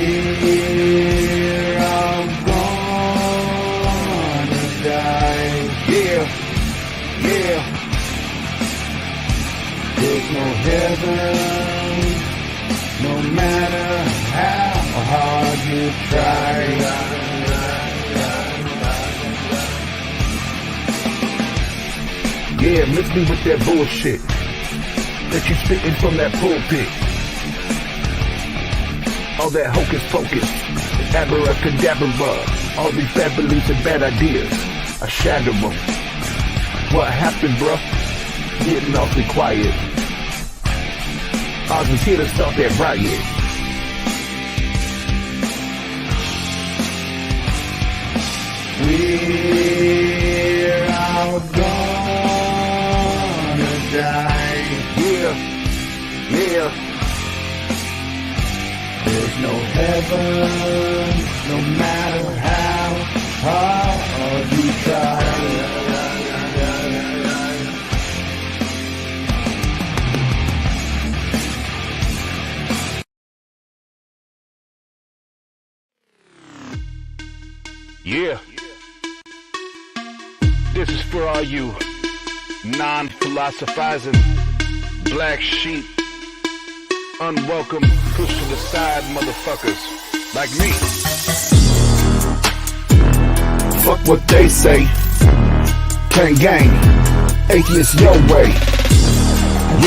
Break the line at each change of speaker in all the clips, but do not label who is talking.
We're all gonna die. Yeah, yeah. There's no heaven, no matter how hard you try.
Yeah, mix me with that bullshit that you spitting from that pulpit. All that hocus pocus, abracadabra, all these bad beliefs and bad ideas, I shatter them. What happened, bruh? Getting awfully quiet. I was here to start that riot.
We're all gonna die.
Yeah, yeah.
There's no heaven, no matter how hard you try.
Yeah. This is for all you non-philosophizing black sheep, unwelcome, pushed to the side motherfuckers like me. Fuck what they say. Tang gang, Atheist Your Way.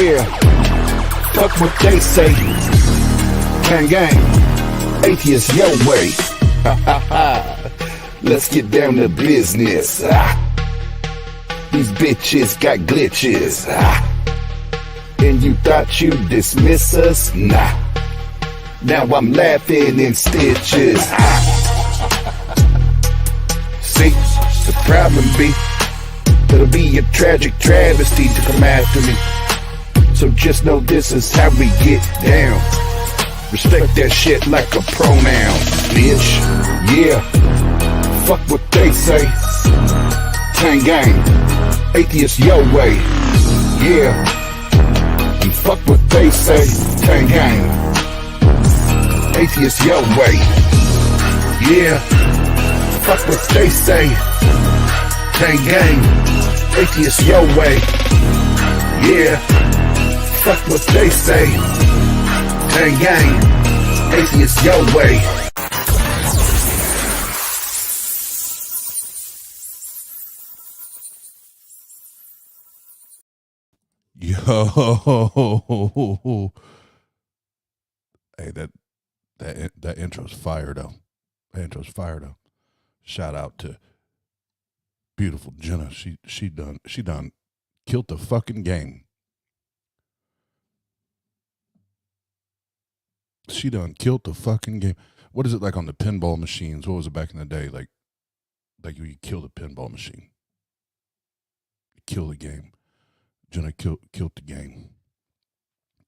Yeah. Fuck what they say. Tang gang, Atheist Your Way. Ha ha ha. Let's get down to business. These bitches got glitches. And you thought you'd dismiss us? Nah. Now I'm laughing in stitches. See, the problem be, it'll be a tragic travesty to come after me. So just know this is how we get down. Respect that shit like a pronoun, bitch. Yeah. Fuck what they say. Tang gang, Atheist Your Way. Yeah. And fuck what they say. Tang gang, Atheist Your Way. Yeah. Fuck what they say. Tang gang, Atheist Your Way. Yeah. Fuck what they say. Tang gang, Atheist Your Way.
Yo, hey, that intro's fire though. That intro's fire though. Shout out to beautiful Jena. She done killed the fucking game. She done killed the fucking game. What is it like on the pinball machines? What was it back in the day? Like you kill the pinball machine, you kill the game. Jena killed the game.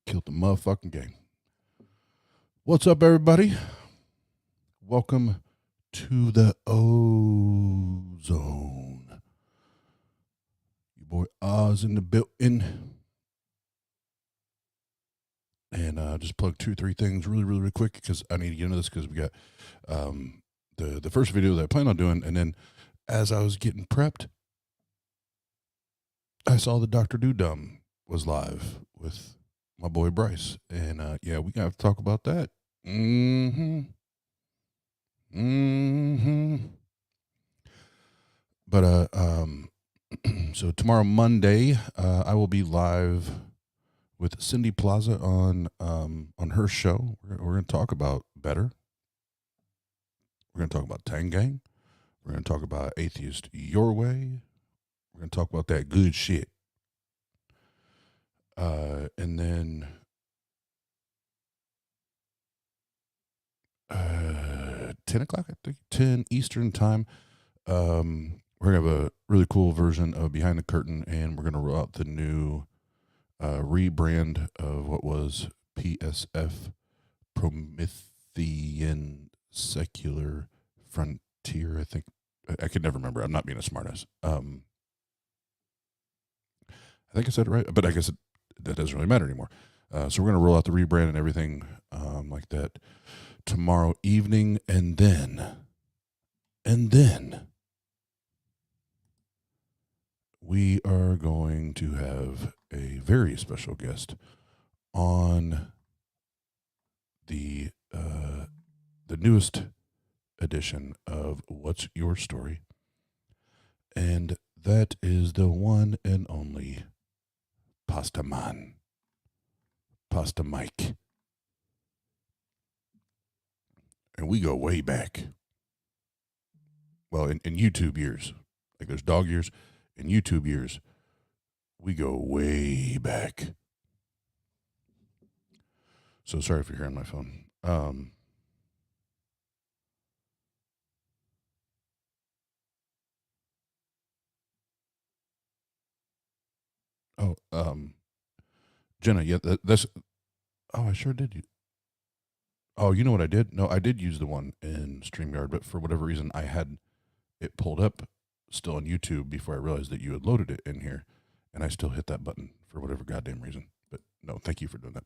Killed the motherfucking game. What's up, everybody? Welcome to the OZone. Your boy Oz in the building. And just plug 2-3 things really quick because I need to get into this because we got the first video that I plan on doing, and then as I was getting prepped, I saw the Dr. Doodum was live with my boy Bryce, and yeah, we gotta talk about that. But so tomorrow Monday, I will be live with Cindy Plaza on her show. We're gonna talk about better. We're gonna talk about Tang Gang. We're gonna talk about Atheist Your Way. We're going to talk about that good shit. And then 10 o'clock, I think, 10 Eastern time. We're going to have a really cool version of Behind the Curtain, and we're going to roll out the new rebrand of what was PSF, Promethean Secular Frontier, I think. I could never remember. I'm not being a smartass. I think I said it right, but I guess that doesn't really matter anymore. So we're going to roll out the rebrand and everything like that tomorrow evening, and then we are going to have a very special guest on the newest edition of What's Your Story, and that is the one and only Pasta Man, Pasta Mike, and we go way back. Well, in YouTube years, like there's dog years, in YouTube years, we go way back. So sorry if you're hearing my phone. Jena, yeah, that's. Oh, I sure did. Oh, you know what I did? No, I did use the one in StreamYard, but for whatever reason, I had it pulled up still on YouTube before I realized that you had loaded it in here, and I still hit that button for whatever goddamn reason. But no, thank you for doing that.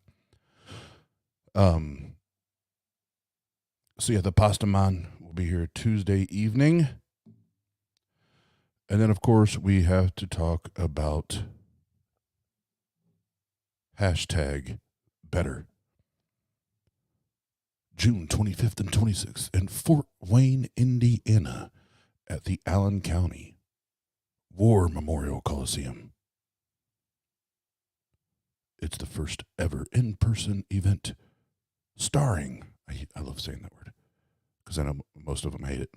So yeah, the Pasta Man will be here Tuesday evening. And then, of course, we have to talk about hashtag better. June 25th and 26th in Fort Wayne, Indiana, at the Allen County War Memorial Coliseum. It's the first ever in-person event starring, I love saying that word, because I know most of them hate it,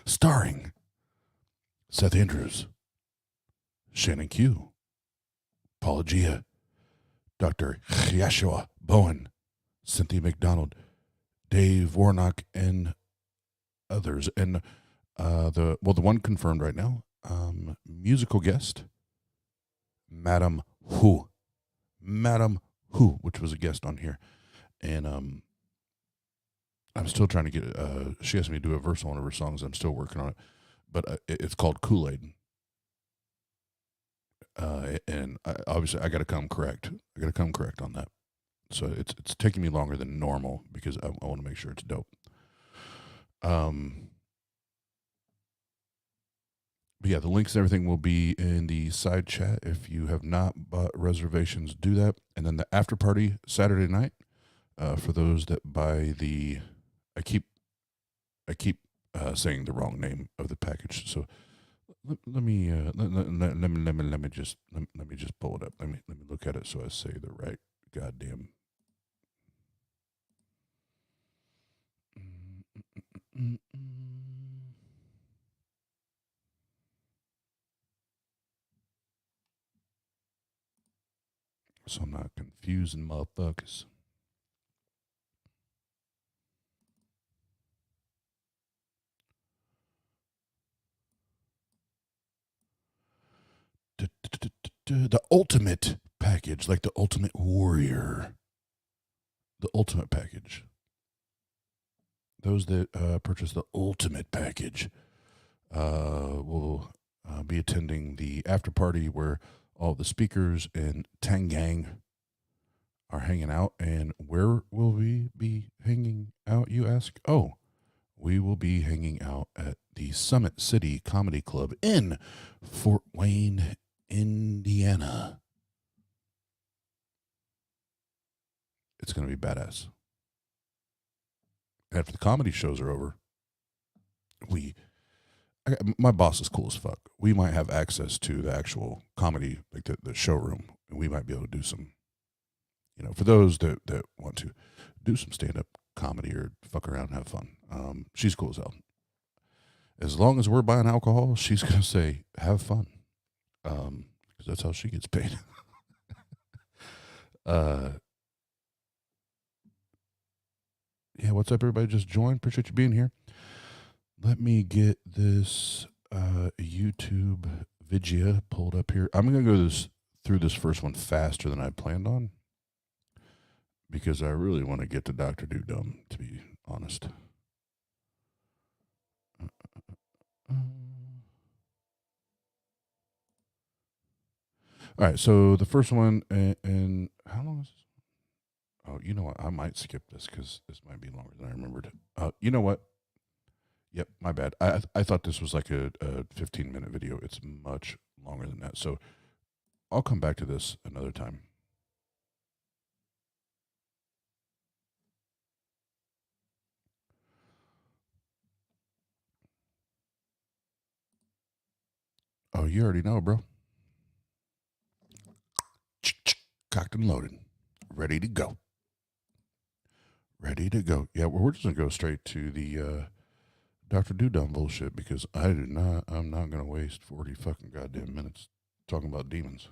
starring Seth Andrews, Shannon Q, Paula Gia, Dr. Yashua Bowen, Cynthia McDonald, Dave Warnock, and others. And the one confirmed right now, musical guest, Madam Who, which was a guest on here. And I'm still trying to get, she asked me to do a verse on one of her songs. I'm still working on it. But it's called Kool-Aid. And obviously I got to come correct. I got to come correct on that. So it's taking me longer than normal because I want to make sure it's dope. But yeah, the links and everything will be in the side chat. If you have not bought reservations, do that. And then the after party Saturday night, for those that buy the, I keep saying the wrong name of the package. So let me just pull it up. Let me look at it so I say the right goddamn. So I'm not confusing motherfuckers. The ultimate package, like the ultimate warrior. The ultimate package. Those that purchase the ultimate package will be attending the after party where all the speakers and TANG gang are hanging out. And where will we be hanging out, you ask? Oh, we will be hanging out at the Summit City Comedy Club in Fort Wayne, Indiana. It's going to be badass. After the comedy shows are over, my boss is cool as fuck. We might have access to the actual comedy, like the showroom, and we might be able to do some, for those that want to do some stand-up comedy or fuck around and have fun. She's cool as hell. As long as we're buying alcohol, she's going to say, have fun. Because that's how she gets paid. Yeah, what's up, everybody? Just joined. Appreciate you being here. Let me get this YouTube video pulled up here. I'm going to go through this first one faster than I planned on because I really want to get to Dr. Doodum, to be honest. All right, so the first one, and how long is this? Oh, Oh, you know what? I might skip this because this might be longer than I remembered. You know what? Yep, my bad. I thought this was like a 15-minute video. It's much longer than that. So I'll come back to this another time. Oh, you already know, bro. Cocked and loaded. Ready to go. Ready to go. Yeah, we're just going to go straight to the Dr. Doodum bullshit because I'm not going to waste 40 fucking goddamn minutes talking about demons.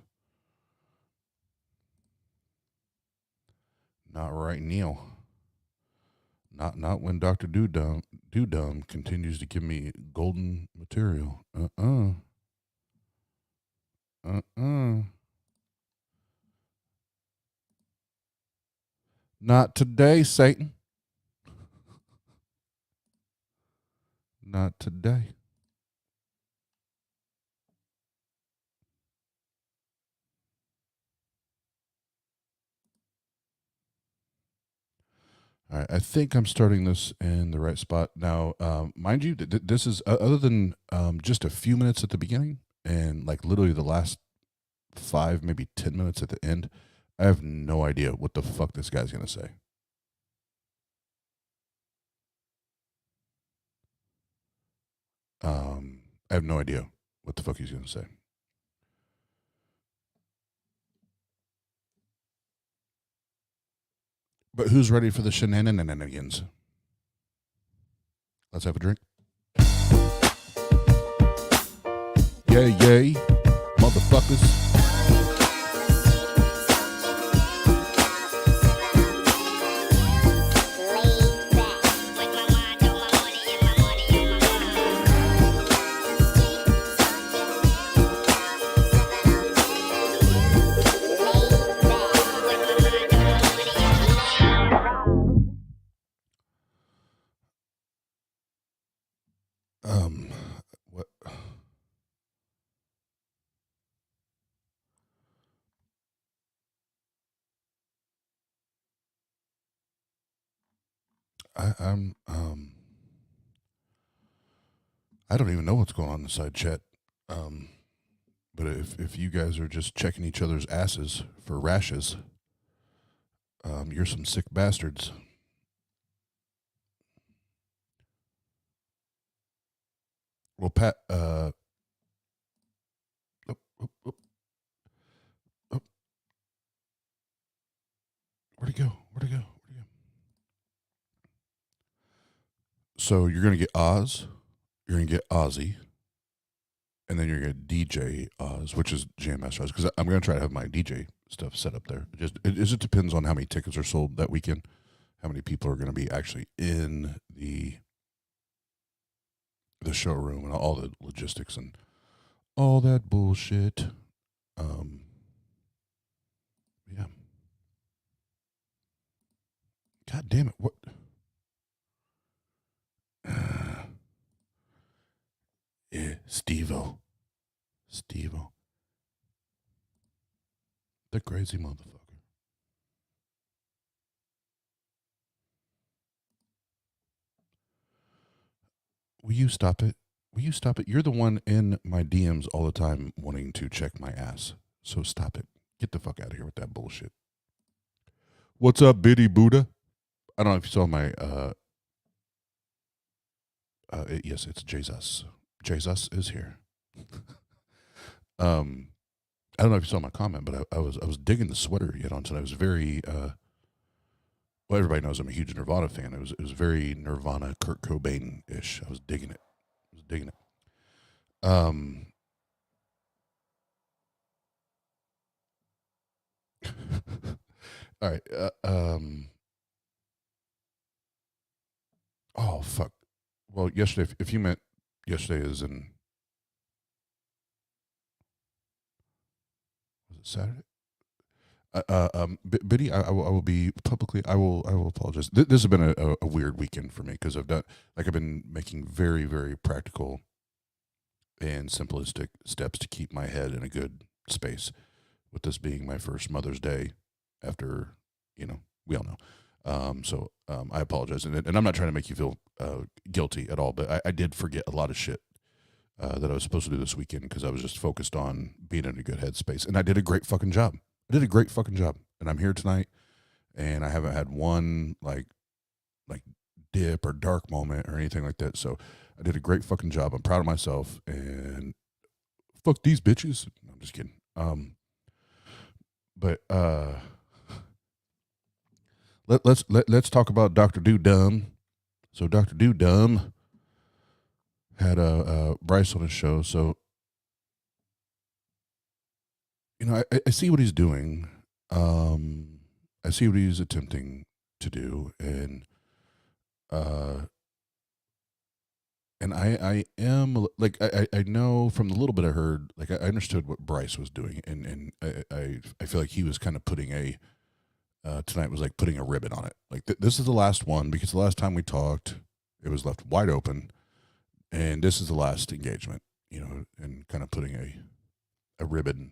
Not right now. Not when Dr. Doodum continues to give me golden material. Not today, Satan. Not today. All right, I think I'm starting this in the right spot. Now, mind you, this is, other than just a few minutes at the beginning and like literally the last 5, maybe 10 minutes at the end, I have no idea what the fuck this guy's going to say. I have no idea what the fuck he's going to say. But who's ready for the shenanigans? Let's have a drink. Yay, yay, motherfuckers. What? I don't even know what's going on in the side chat. But if you guys are just checking each other's asses for rashes, you're some sick bastards. Well, Pat, where'd he go? So you're going to get Oz, you're going to get Ozzy, and then you're going to DJ Oz, which is Jam Master Oz, because I'm going to try to have my DJ stuff set up there. It just depends on how many tickets are sold that weekend, how many people are going to be actually in the showroom and all the logistics and all that bullshit. Yeah. God damn it! What? Yeah, Steve-O. The crazy motherfucker. Will you stop it? You're the one in my DMs all the time wanting to check my ass. So stop it. Get the fuck out of here with that bullshit. What's up, Biddy Buddha? I don't know if you saw my yes, it's Jesus. Jesus is here. I don't know if you saw my comment, but I was digging the sweater you had on tonight. I was very well, everybody knows I'm a huge Nirvana fan. It was very Nirvana, Kurt Cobain-ish. I was digging it. All right. Oh fuck. Well, yesterday, if you meant yesterday is in, was it Saturday? Biddy, I will be publicly. I will apologize. This has been a weird weekend for me because I've been making very, very practical and simplistic steps to keep my head in a good space. With this being my first Mother's Day after We all know. So I apologize, and I'm not trying to make you feel guilty at all, but I did forget a lot of shit that I was supposed to do this weekend because I was just focused on being in a good headspace, and I did a great fucking job. And I'm here tonight, and I haven't had one like dip or dark moment or anything like that. So I did a great fucking job. I'm proud of myself, and fuck these bitches. I'm just kidding. But let's talk about Dr. Do-Dumb. So Dr. Do-Dumb had a Bryce on his show. So, you know, I see what he's doing. I see what he's attempting to do, and I am like I know from the little bit I heard, like I understood what Bryce was doing, and I feel like he was kind of putting a tonight was like putting a ribbon on it. Like this is the last one because the last time we talked, it was left wide open, and this is the last engagement, you know, and kind of putting a ribbon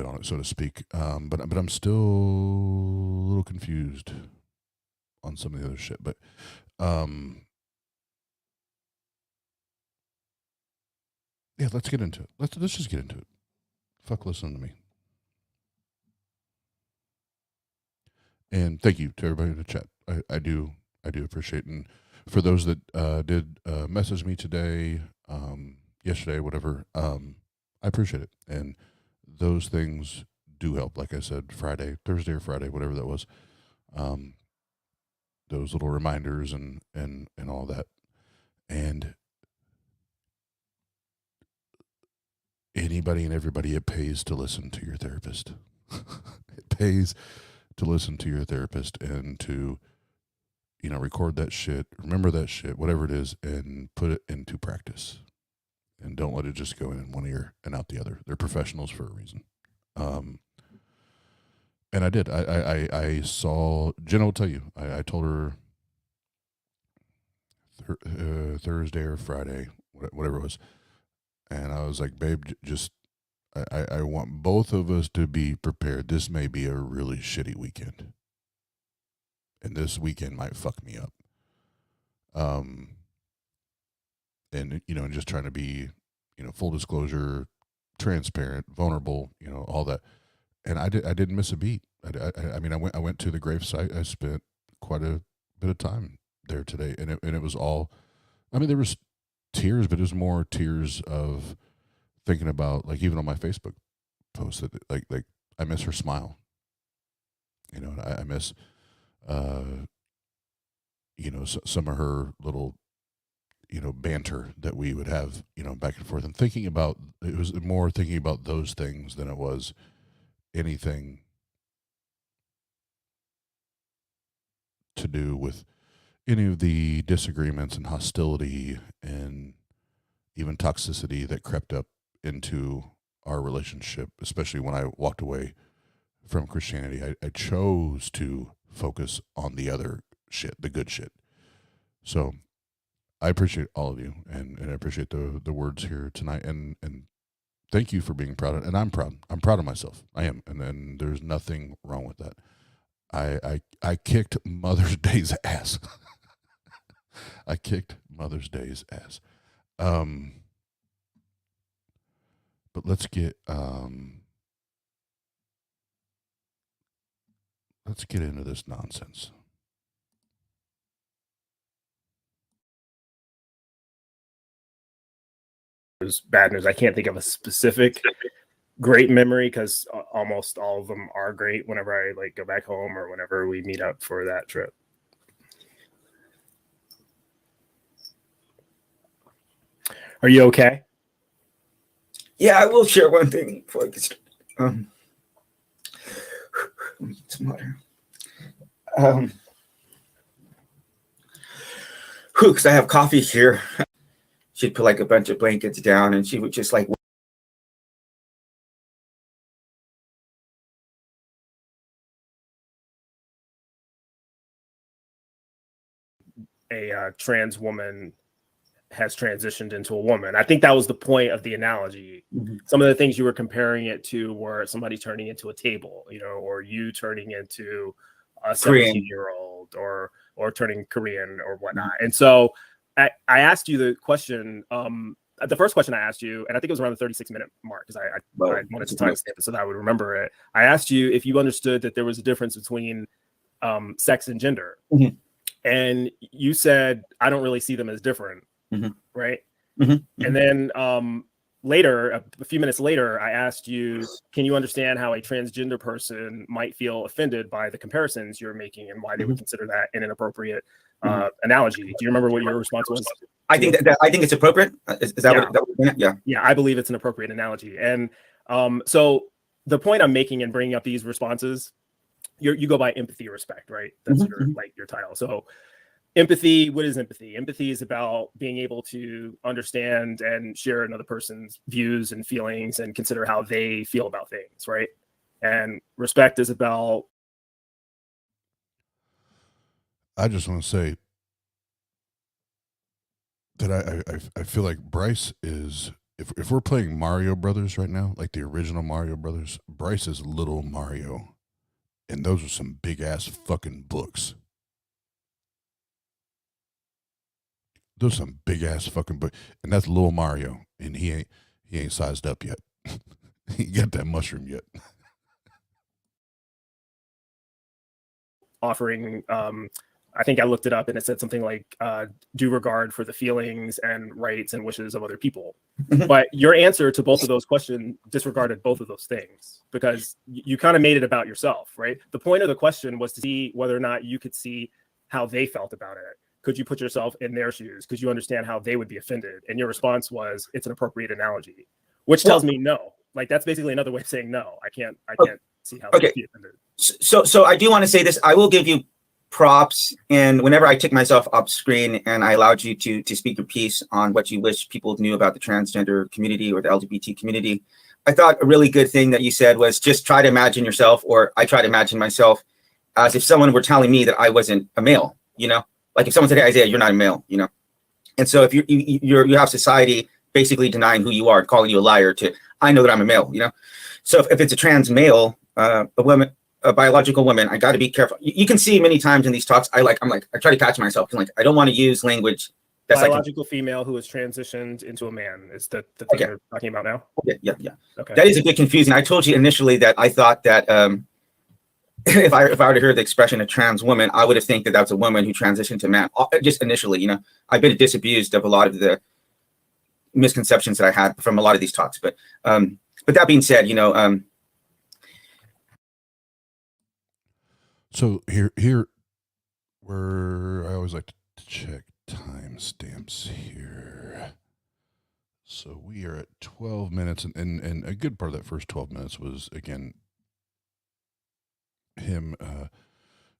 on it, so to speak. But I'm still a little confused on some of the other shit. But yeah, let's get into it. Let's just get into it. Fuck listening to me. And thank you to everybody in the chat. I do appreciate it. And for those that did message me today, yesterday, whatever, I appreciate it. And those things do help. Like I said, Thursday or Friday, whatever that was. Those little reminders and all that. And anybody and everybody, it pays to listen to your therapist. It pays to listen to your therapist and to, you know, record that shit, remember that shit, whatever it is, and put it into practice. And don't let it just go in one ear and out the other. They're professionals for a reason. And I did. I saw, Jena will tell you, I told her Thursday or Friday, whatever it was. And I was like, babe, just, I want both of us to be prepared. This may be a really shitty weekend. And this weekend might fuck me up. And, you know, and just trying to be, you know, full disclosure, transparent, vulnerable, you know, all that. And I didn't miss a beat. I mean, I went to the gravesite. I spent quite a bit of time there today, and it was all, I mean, there was tears, but it was more tears of thinking about, like, even on my Facebook post, that like I miss her smile, you know, and I miss, you know, some of her little, you know, banter that we would have, you know, back and forth, and thinking about, it was more thinking about those things than it was anything to do with any of the disagreements and hostility and even toxicity that crept up into our relationship, especially when I walked away from Christianity. I chose to focus on the other shit, the good shit. So I appreciate all of you, and I appreciate the words here tonight, and thank you for being proud of, and I'm proud. I'm proud of myself. I am, and there's nothing wrong with that. I kicked Mother's Day's ass. I kicked Mother's Day's ass. But let's get into this nonsense.
Bad news. I can't think of a specific great memory because almost all of them are great whenever I like go back home or whenever we meet up for that trip. Are you okay?
Yeah, I will share one thing before I get started. Some water. Because I have coffee here. She'd put like a bunch of blankets down, and she would just like
a trans woman has transitioned into a woman. I think that was the point of the analogy.
Mm-hmm.
Some of the things you were comparing it to were somebody turning into a table, you know, or you turning into a
Korean.
17-year-old or turning Korean or whatnot. And so I asked you the question, the first question I asked you, and I think it was around the 36-minute mark because I wanted to timestamp it so that I would remember it. I asked you if you understood that there was a difference between sex and gender.
Mm-hmm.
And you said, I don't really see them as different, right?
Mm-hmm.
And then later, a few minutes later, I asked you, can you understand how a transgender person might feel offended by the comparisons you're making and why they would consider that an inappropriate analogy? Do you remember what your response was?
I think I think it's appropriate. Is that what? Yeah.
Yeah, I believe it's an appropriate analogy. And so the point I'm making in bringing up these responses, you go by empathy, respect, right? That's your title. So empathy, what is empathy? Empathy is about being able to understand and share another person's views and feelings and consider how they feel about things, right? And respect is about...
I just want to say that I feel like Bryce is, if we're playing Mario Brothers right now, like the original Mario Brothers, Bryce is little Mario. And those are some big ass fucking books. Those are some big ass fucking books. And that's little Mario. And he ain't sized up yet. He ain't got that mushroom yet.
Offering, I think I looked it up and it said something like due regard for the feelings and rights and wishes of other people. But your answer to both of those questions disregarded both of those things because you kind of made it about yourself, right? The point of the question was to see whether or not you could see how they felt about it. Could you put yourself in their shoes? Could you understand how they would be offended? And your response was, it's an appropriate analogy, which tells me no. Like, that's basically another way of saying no. I can't see how they'd be offended.
So I do want to say this. I will give you props, and whenever I took myself off screen and I allowed you to speak your piece on what you wish people knew about the transgender community or the LGBT community, I thought a really good thing that you said was just try to imagine yourself, or I try to imagine myself as if someone were telling me that I wasn't a male, you know? Like if someone said, hey, Isaiah, you're not a male, you know? And so if you have society basically denying who you are, calling you a liar I know that I'm a male, you know? So if it's a trans male, a biological woman, I got to be careful. You can see many times in these talks, I try to catch myself. I'm like, I don't want to use language that's
biological female who has transitioned into a man is the thing you're talking about now.
Yeah.
Okay.
That is a bit confusing. I told you initially that I thought that if I were to hear the expression a trans woman, I would have think that that's a woman who transitioned to man. Just initially, you know, I've been disabused of a lot of the misconceptions that I had from a lot of these talks. But that being said, you know.
So here, where I always like to check timestamps here. So we are at 12 minutes, and a good part of that first 12 minutes was, again, him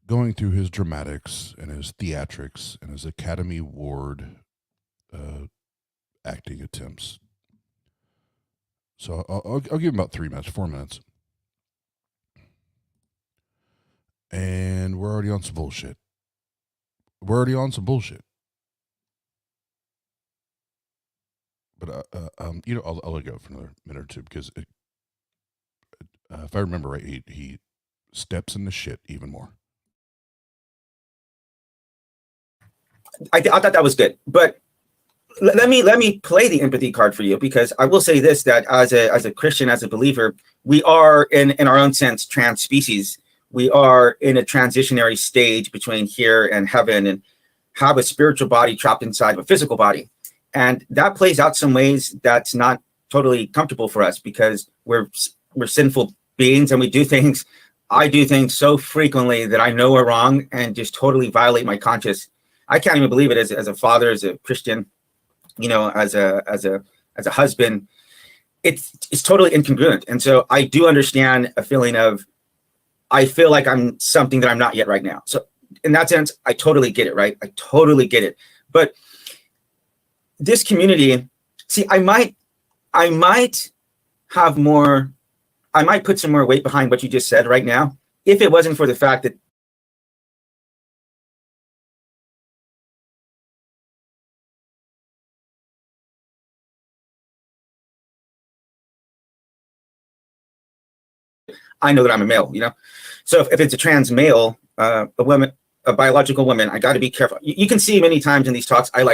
going through his dramatics and his theatrics and his Academy Award acting attempts. So I'll give him about 4 minutes. And we're already on some bullshit. But you know, I'll let go for another minute or two because if I remember right, he steps in the shit even more.
I thought that was good, but let me play the empathy card for you, because I will say this, that as a Christian, as a believer, we are in our own sense trans species. We are in a transitionary stage between here and heaven, and have a spiritual body trapped inside of a physical body. And that plays out some ways that's not totally comfortable for us, because we're sinful beings, and we do things. I do things so frequently that I know are wrong and just totally violate my conscience. I can't even believe it as a father, as a Christian, you know, as a husband. It's totally incongruent. And so I do understand a feeling of, I feel like I'm something that I'm not yet right now. So in that sense, I totally get it, right? I totally get it. But this community, see, I might have more, I might put some more weight behind what you just said right now, if it wasn't for the fact that I know that I'm a male, you know? So if it's a trans male, a woman, a biological woman, I got to be careful. You can see many times in these talks, I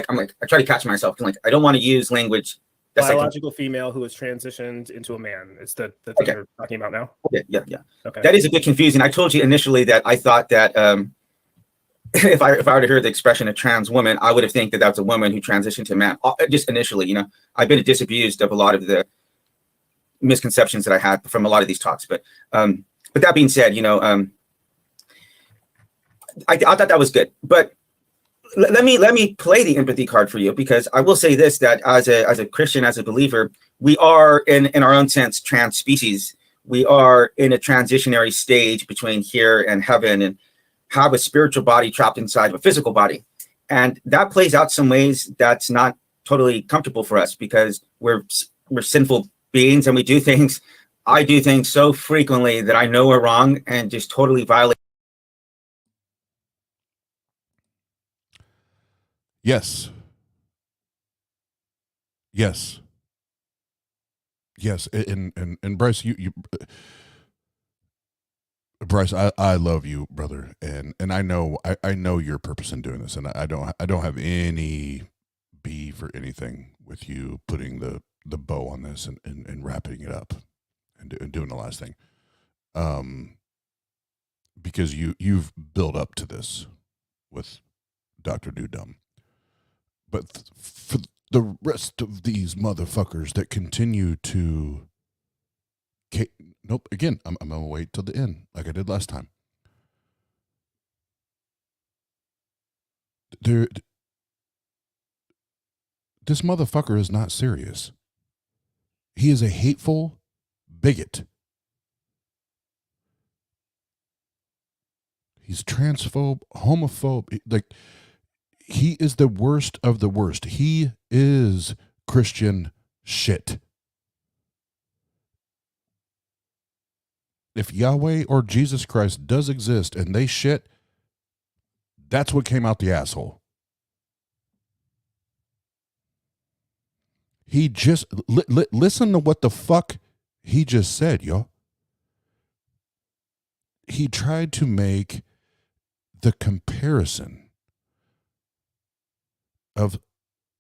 try to catch myself. Like, I don't want to use language that's
biological female who has transitioned into a man. Is the thing you're talking about now?
Yeah.
Okay.
That is a bit confusing. I told you initially that I thought that if I were to hear the expression a trans woman, I would have think that that's a woman who transitioned to a man. Just initially, I've been disabused of a lot of the misconceptions that I had from a lot of these talks. But that being said, I thought that was good. But let me play the empathy card for you, because I will say this, that as a Christian, as a believer, we are in our own sense trans species. We are in a transitionary stage between here and heaven, and have a spiritual body trapped inside of a physical body. And that plays out some ways that's not totally comfortable for us, because we're sinful beings, and we do things. I do things so frequently that I know are wrong and just totally violate.
Yes. And Bryce, Bryce, I love you, brother, and I know your purpose in doing this, and I don't have any beef or anything with you putting the bow on this and wrapping it up and doing the last thing, because you've built up to this with Dr. Dudum. But for the rest of these motherfuckers that continue to, nope. Again, I'm gonna wait till the end, like I did last time. This motherfucker is not serious. He is a hateful bigot. He's transphobe, homophobe. Like, he is the worst of the worst. He is Christian shit. If Yahweh or Jesus Christ does exist and they shit, that's what came out the asshole. He just, listen to what the fuck he just said, yo. He tried to make the comparison of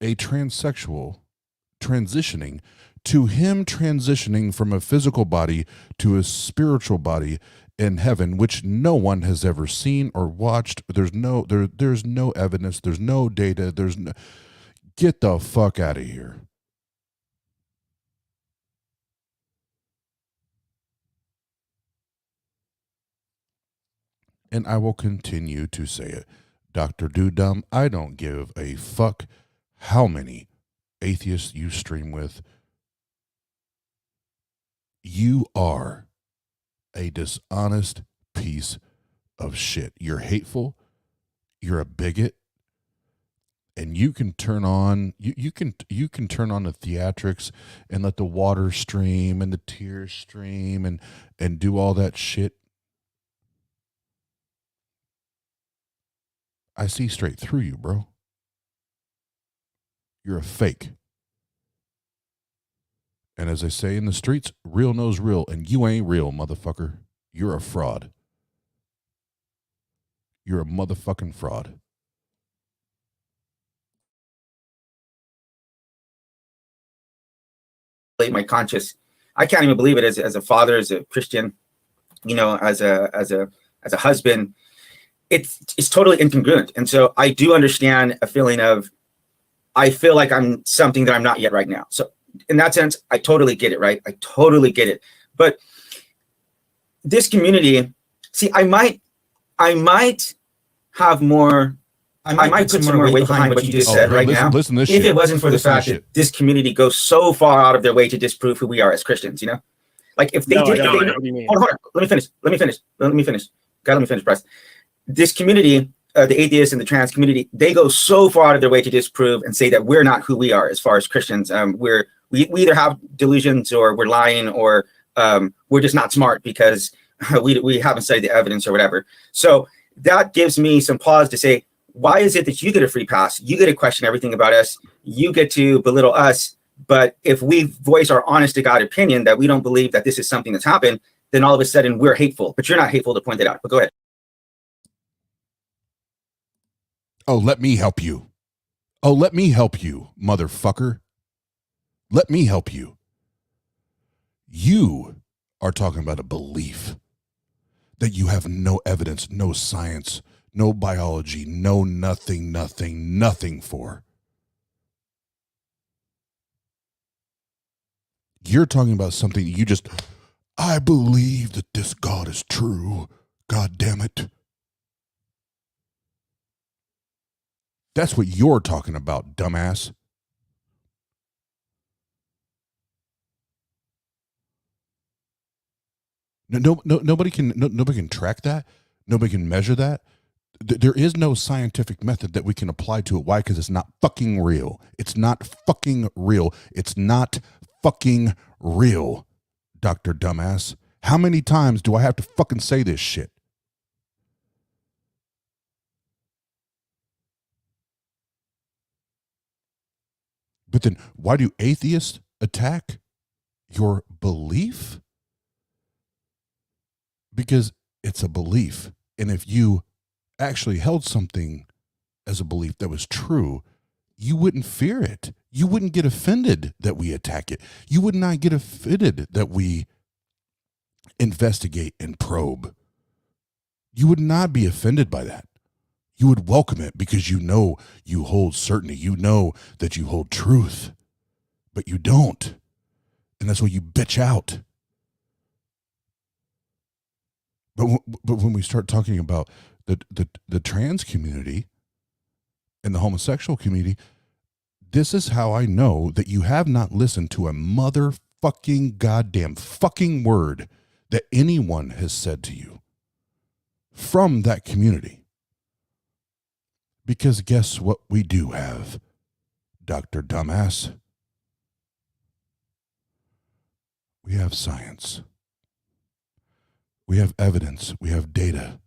a transsexual transitioning to him transitioning from a physical body to a spiritual body in heaven, which no one has ever seen or watched. There's no evidence. There's no data. Get the fuck out of here. And I will continue to say it. Dr. Dudum, I don't give a fuck how many atheists you stream with. You are a dishonest piece of shit. You're hateful. You're a bigot. And you can turn on you can turn on the theatrics and let the water stream and the tears stream and do all that shit. I see straight through you, bro. You're a fake. And as I say in the streets, real knows real, and you ain't real, motherfucker. You're a fraud. You're a motherfucking fraud.
My conscience. I can't even believe it as a father, as a Christian, as a husband. It's totally incongruent. And so I do understand a feeling of, I feel like I'm something that I'm not yet right now. So in that sense, I totally get it, right? I totally get it. But this community, see, I might have more, I might put some more weight behind what you just said right now.
Listen to this
if
shit.
It wasn't for the fact that this community goes so far out of their way to disprove who we are as Christians, Like if they did, hold on, let me finish. God, let me finish, Bryce. This community, the atheists and the trans community, they go so far out of their way to disprove and say that we're not who we are as far as Christians. We either have delusions, or we're lying, or we're just not smart because we haven't studied the evidence or whatever. So that gives me some pause to say, why is it that you get a free pass? You get to question everything about us. You get to belittle us. But if we voice our honest to God opinion that we don't believe that this is something that's happened, then all of a sudden we're hateful. But you're not hateful to point it out. But go ahead.
Oh, let me help you. Oh, let me help you, motherfucker. Let me help you. You are talking about a belief that you have no evidence, no science, no biology, no nothing for. You're talking about something you just, I believe that this God is true. God damn it. That's what you're talking about, dumbass. Nobody can track that. Nobody can measure that. There is no scientific method that we can apply to it. Why? Because it's not fucking real. It's not fucking real. It's not fucking real, Dr. Dumbass. How many times do I have to fucking say this shit? But then why do atheists attack your belief? Because it's a belief. And if you actually held something as a belief that was true, you wouldn't fear it. You wouldn't get offended that we attack it. You would not get offended that we investigate and probe. You would not be offended by that. You would welcome it because you know you hold certainty. You know that you hold truth, but you don't. And that's why you bitch out. But when we start talking about the trans community and the homosexual community, this is how I know that you have not listened to a motherfucking goddamn fucking word that anyone has said to you from that community. Because guess what we do have, Dr. Dumbass? We have science. We have evidence. We have data.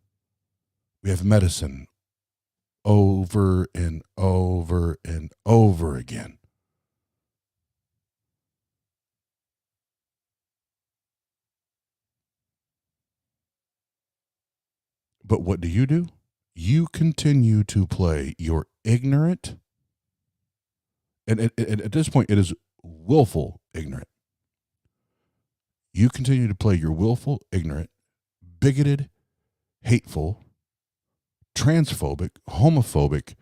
We have medicine over and over and over again. But what do? You continue to play your ignorant, and at this point, it is willful ignorant. You continue to play your willful ignorant, bigoted, hateful, transphobic, homophobic,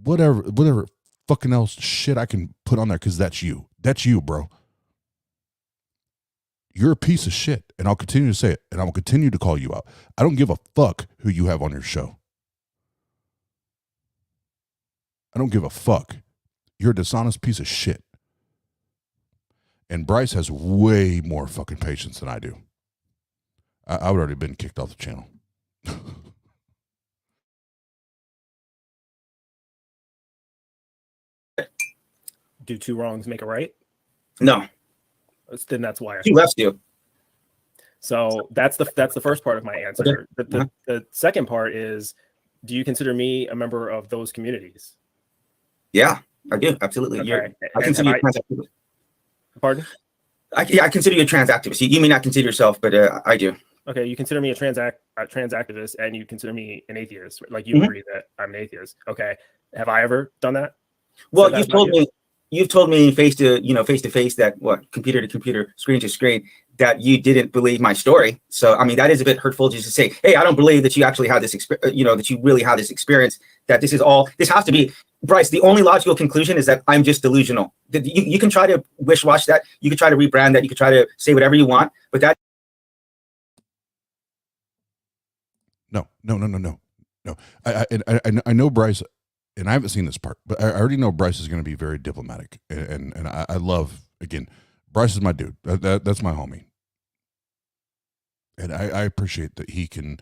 whatever fucking else shit I can put on there, because that's you. That's you, bro. You're a piece of shit, and I'll continue to say it, and I will continue to call you out. I don't give a fuck who you have on your show. I don't give a fuck. You're a dishonest piece of shit. And Bryce has way more fucking patience than I do. I would already been kicked off the channel.
Do two wrongs make a right?
No.
Then that's why.
Two lefts do.
So that's the first part of my answer.
Okay.
The second part is, do you consider me a member of those communities?
Yeah, I do. Absolutely.
Okay.
I consider you a trans activist.
Pardon?
I consider you a trans activist. You may not consider yourself, but I do.
Okay, you consider me a trans activist, and you consider me an atheist. Like, you agree that I'm an atheist. Okay. Have I ever done that?
Well, you've told me face to face that computer to computer, screen to screen, that you didn't believe my story. So I mean, that is a bit hurtful just to say, hey, I don't believe that you actually had this that you really had this experience, that this has to be, Bryce, the only logical conclusion is that I'm just delusional. You can try to wish-wash that, you can try to rebrand that, you can try to say whatever you want, but that
No. I know Bryce, and I haven't seen this part, but I already know Bryce is going to be very diplomatic, and I love, again, Bryce is my dude. That's my homie, and I appreciate that he can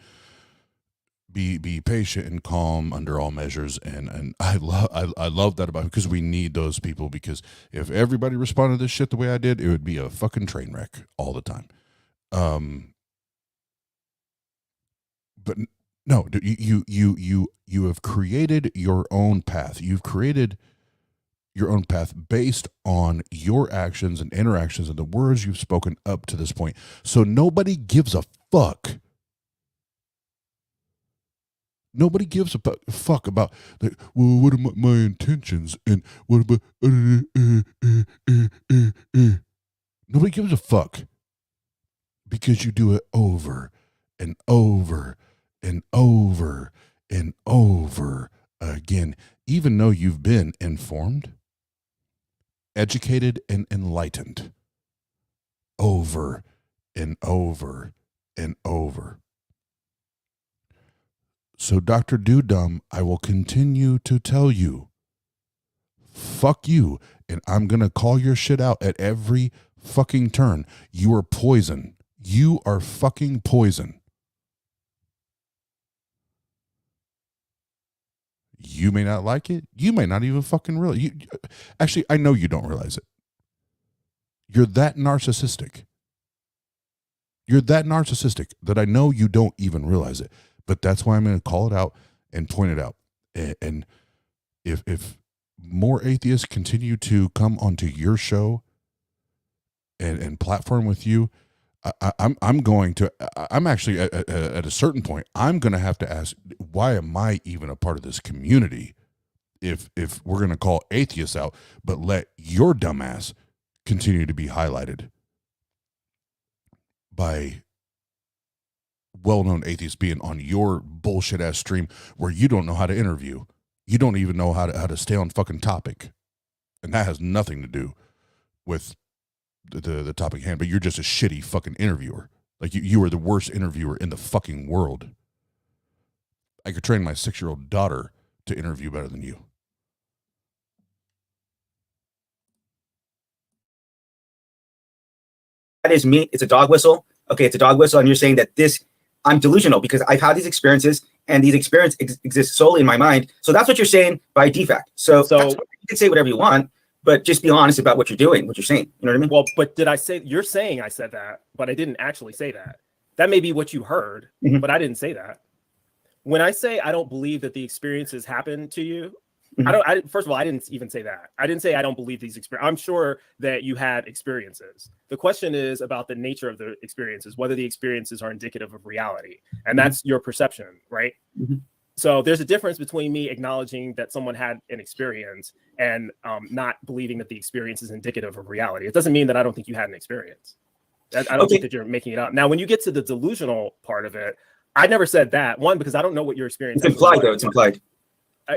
be patient and calm under all measures, and I love that about him, because we need those people. Because if everybody responded to this shit the way I did, it would be a fucking train wreck all the time. But no, you have created your own path. You've created your own path based on your actions and interactions and the words you've spoken up to this point. So nobody gives a fuck Nobody gives a fuck about, like, well, what are my intentions? And what about, Nobody gives a fuck. Because you do it over and over and over and over again, even though you've been informed, educated, and enlightened over and over and over. So, Dr. Doodum, I will continue to tell you, fuck you, and I'm going to call your shit out at every fucking turn. You are poison. You are fucking poison. You may not like it. You may not even fucking realize. Actually, I know you don't realize it. You're that narcissistic. You're that narcissistic that I know you don't even realize it. But that's why I'm going to call it out and point it out. And if more atheists continue to come onto your show and platform with you, I'm actually at a certain point, I'm going to have to ask, why am I even a part of this community if we're going to call atheists out, but let your dumbass continue to be highlighted by well-known atheists being on your bullshit-ass stream where you don't know how to interview. You don't even know how to stay on fucking topic. And that has nothing to do with the topic at hand, but you're just a shitty fucking interviewer. Like you are the worst interviewer in the fucking world. I could train my 6-year-old daughter to interview better than you.
That is me. It's a dog whistle. Okay, it's a dog whistle, and you're saying that I'm delusional because I've had these experiences, and these experiences exist solely in my mind. So that's what you're saying by defact. So you can say whatever you want, but just be honest about what you're doing, what you're saying. You know what I mean?
Well, but did I say, you're saying I said that, but I didn't actually say that. That may be what you heard, but I didn't say that. When I say I don't believe that the experiences happen to you, first of all, I didn't even say that. I didn't say I don't believe these experiences. I'm sure that you had experiences. The question is about the nature of the experiences, whether the experiences are indicative of reality. And that's your perception, right? So there's a difference between me acknowledging that someone had an experience and not believing that the experience is indicative of reality. It doesn't mean that I don't think you had an experience. I don't think that you're making it up. Now, when you get to the delusional part of it, I never said that. One, because I don't know what your experience is.
It's implied, though. It's implied.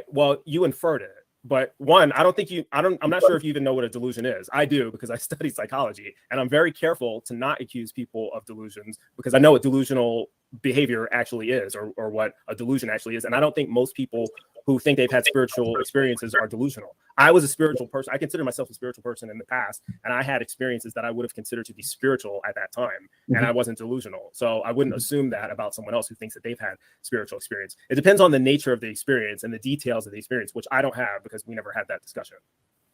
Well, you inferred it. But one, I'm not sure if you even know what a delusion is. I do, because I study psychology, and I'm very careful to not accuse people of delusions because I know what delusional behavior actually is, or what a delusion actually is. And I don't think most people who think they've had spiritual experiences are delusional. I was a spiritual person. I consider myself a spiritual person in the past, and I had experiences that I would have considered to be spiritual at that time, and I wasn't delusional. So I wouldn't assume that about someone else who thinks that they've had spiritual experience. It depends on the nature of the experience and the details of the experience, which I don't have because we never had that discussion.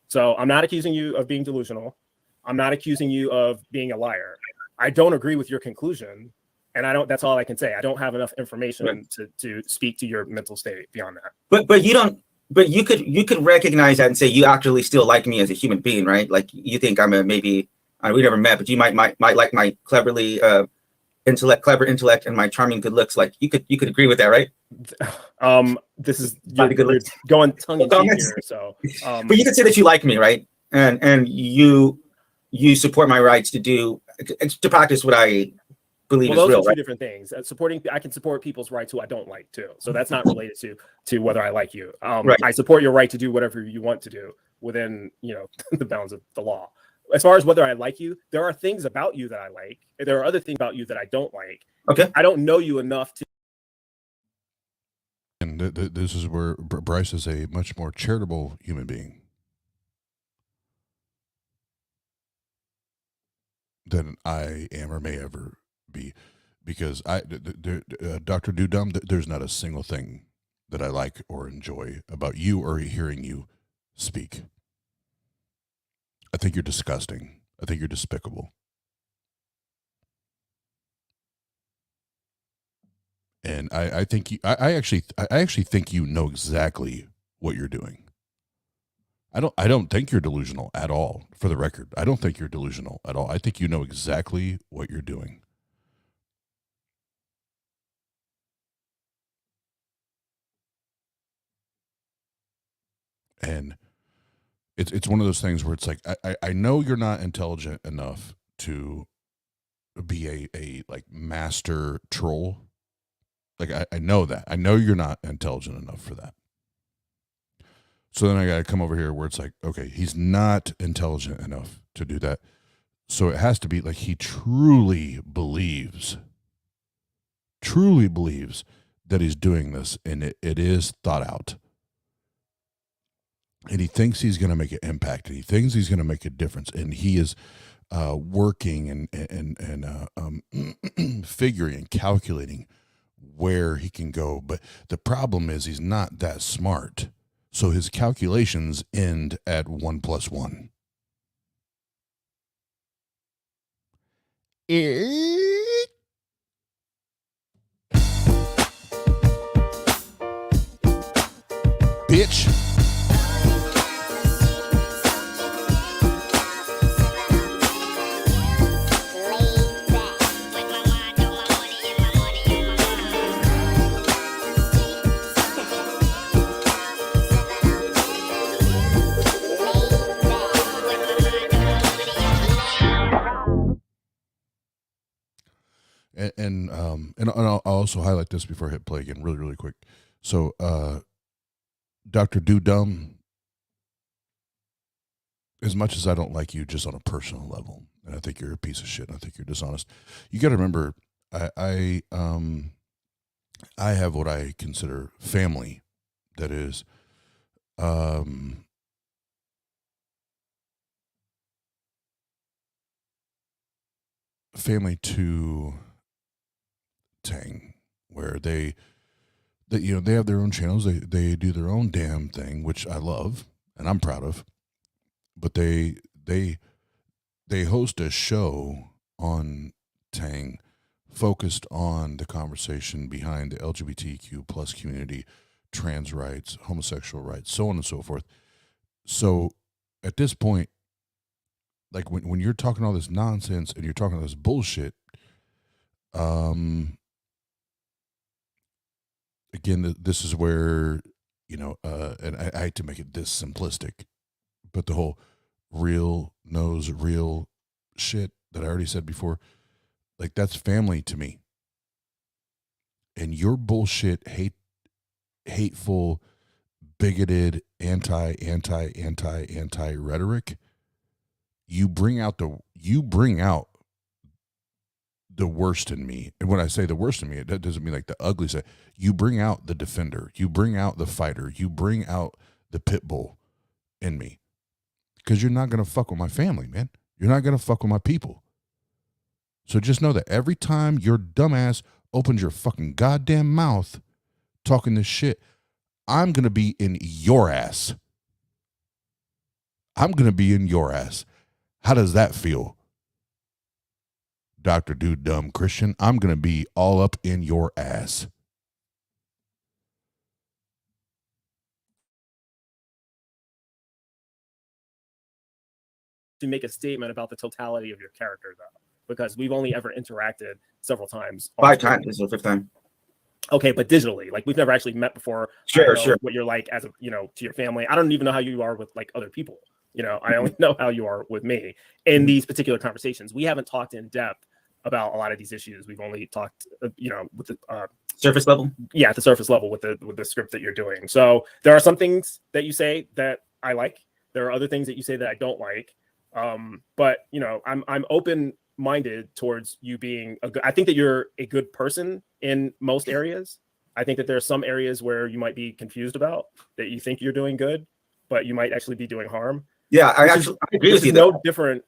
So I'm not accusing you of being delusional. I'm not accusing you of being a liar. I don't agree with your conclusion, and that's all I can say. I don't have enough information to speak to your mental state beyond that.
But you don't. But you could recognize that and say you actually still like me as a human being, right? Like you think I'm we never met, but you might like my clever intellect and my charming good looks. Like you could agree with that, right?
This is you're going tongue in cheek here. So,
but you could say that you like me, right? And you support my rights to practice what I believe is real.
Those are two different things. I can support people's rights who I don't like too. So that's not related to whether I like you. I support your right to do whatever you want to do within the bounds of the law. As far as whether I like you, there are things about you that I like. There are other things about you that I don't like.
Okay.
I don't know you enough to.
And this is where Bryce is a much more charitable human being than I am or may ever be, because Dr. Doodum, there's not a single thing that I like or enjoy about you or hearing you speak. I think you're disgusting. I think you're despicable. And I think I actually think you know exactly what you're doing. I don't think you're delusional at all, for the record. I don't think you're delusional at all. I think you know exactly what you're doing. And it's one of those things where it's like, I know you're not intelligent enough to be a like master troll. Like I know that. I know you're not intelligent enough for that. So then I got to come over here where it's like, okay, he's not intelligent enough to do that. So it has to be like he truly believes that he's doing this, and it is thought out. And he thinks he's going to make an impact, and he thinks he's going to make a difference, and he is working and figuring and calculating where he can go. But the problem is he's not that smart. So his calculations end at 1 + 1. Bitch. And I'll also highlight this before I hit play again, really, really quick. So, Dr. Do Dumb, as much as I don't like you just on a personal level, and I think you're a piece of shit, and I think you're dishonest, you got to remember, I have what I consider family. That is, family to TANG, where they have their own channels. They do their own damn thing, which I love and I'm proud of. But they host a show on TANG focused on the conversation behind the LGBTQ plus community, trans rights, homosexual rights, so on and so forth. So at this point, like when you're talking all this nonsense and you're talking all this bullshit, again, this is where, and I hate to make it this simplistic, but the whole real knows real shit that I already said before, like that's family to me. And your bullshit, hateful, bigoted, anti rhetoric, you bring out the worst in me. And when I say the worst in me, that doesn't mean like the ugly side. You bring out the defender. You bring out the fighter. You bring out the pit bull in me. Because you're not going to fuck with my family, man. You're not going to fuck with my people. So just know that every time your dumbass opens your fucking goddamn mouth talking this shit, I'm going to be in your ass. I'm going to be in your ass. How does that feel? Dr. Dude Dumb Christian, I'm going to be all up in your ass.
To make a statement about the totality of your character, though, because we've only ever interacted several times.
5 times. This is the 5th time.
Okay, but digitally, like we've never actually met before.
Sure.
What you're like as a, to your family. I don't even know how you are with like other people. I only know how you are with me in these particular conversations. We haven't talked in depth about a lot of these issues. We've only talked, with the
surface level.
Yeah, at the surface level with the script that you're doing. So there are some things that you say that I like. There are other things that you say that I don't like. But I'm open-minded towards you being I think that you're a good person in most areas. I think that there are some areas where you might be confused about that you think you're doing good, but you might actually be doing harm.
Yeah, I agree with you.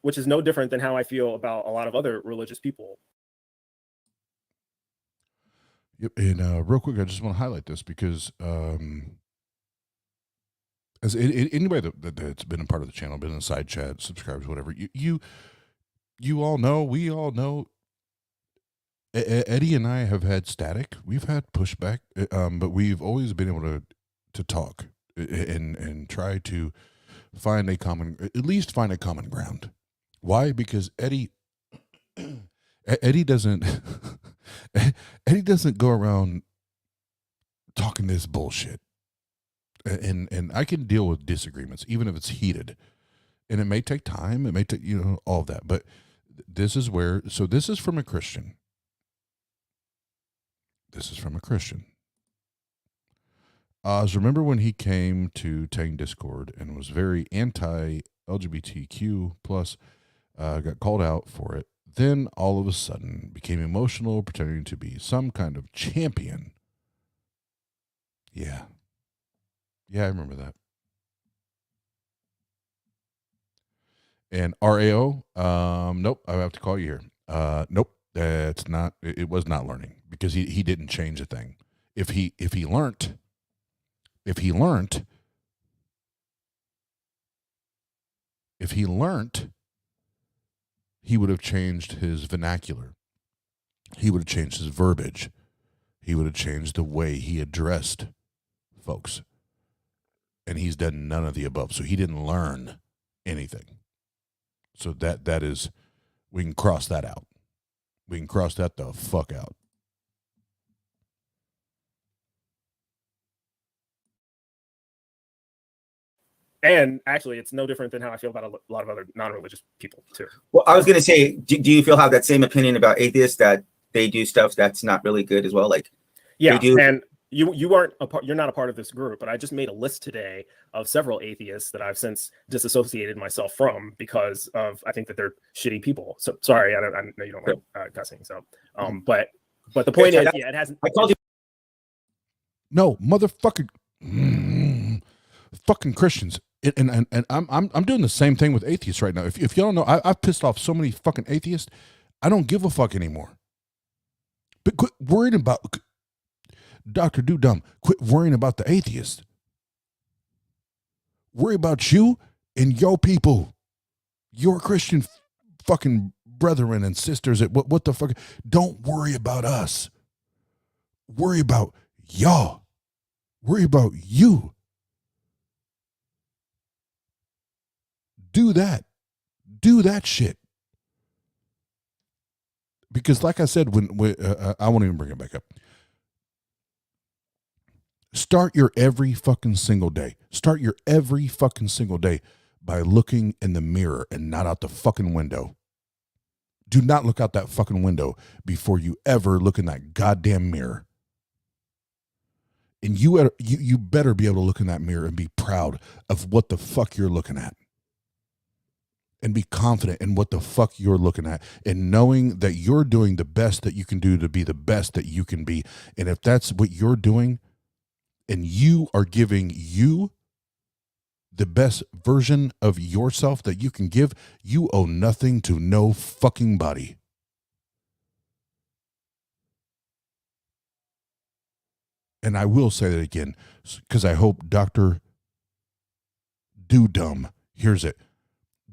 Which is no different than how I feel about a lot of other religious people.
Yep. And real quick, I just want to highlight this because as anybody that's been a part of the channel, been in the side chat, subscribers, whatever, you all know, we all know, Eddie and I have had static. We've had pushback, but we've always been able to talk and try to at least find a common ground. Why? Because Eddie doesn't go around talking this bullshit. and I can deal with disagreements, even if it's heated, and it may take time. It may take, all of that. But this is where, so this is from a Christian. This is from a Christian. Oz, remember when he came to Tang Discord and was very anti-LGBTQ plus, got called out for it, then all of a sudden became emotional, pretending to be some kind of champion. Yeah. Yeah, I remember that. And RAO, nope, I have to call you here. Nope, that's not, it was not learning, because he didn't change a thing. If he learned, he would have changed his vernacular. He would have changed his verbiage. He would have changed the way he addressed folks. And he's done none of the above. So he didn't learn anything. So that is, we can cross that out. We can cross that the fuck out.
And actually, it's no different than how I feel about a lot of other non-religious people too.
Well, I was going to say, do you feel have that same opinion about atheists, that they do stuff that's not really good as well? Like,
yeah,
they do.
And you aren't a part. You're not a part of this group, but I just made a list today of several atheists that I've since disassociated myself from because of I think that they're shitty people. So sorry, I know you don't like cussing. So, but the point is, yeah, it hasn't.
I called you.
No, motherfucker, fucking Christians. And I'm doing the same thing with atheists right now. If you don't know, I've pissed off so many fucking atheists. I don't give a fuck anymore. But quit worrying about Dr. Do-Dumb. Quit worrying about the atheists. Worry about you and your people, your Christian fucking brethren and sisters. What the fuck? Don't worry about us. Worry about y'all. Worry about you. Do that shit. Because like I said, when I won't even bring it back up. Start your every fucking single day. Start your every fucking single day by looking in the mirror and not out the fucking window. Do not look out that fucking window before you ever look in that goddamn mirror. And you better be able to look in that mirror and be proud of what the fuck you're looking at. And be confident in what the fuck you're looking at, and knowing that you're doing the best that you can do to be the best that you can be. And if that's what you're doing and you are giving you the best version of yourself that you can give, you owe nothing to no fucking body. And I will say that again, because I hope Dr. Do-Dumb hears it.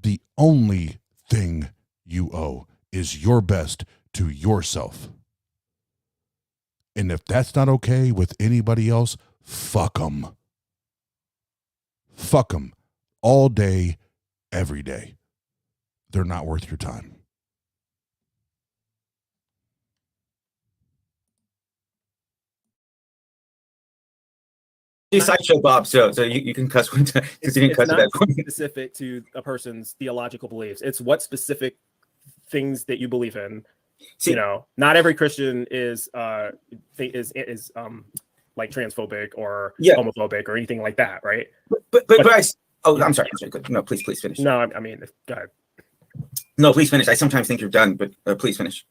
The only thing you owe is your best to yourself. And if that's not okay with anybody else, fuck them. Fuck them all day, every day. They're not worth your time.
Sideshow Bob, so you can cuss one time because you didn't cuss at that point.
Specific to a person's theological beliefs. It's what specific things that you believe in. See, not every Christian is like transphobic or homophobic or anything like that, right?
But Bryce, I'm sorry. Good. No, please finish.
No, I mean, go ahead.
No, please finish. I sometimes think you're done, but please finish.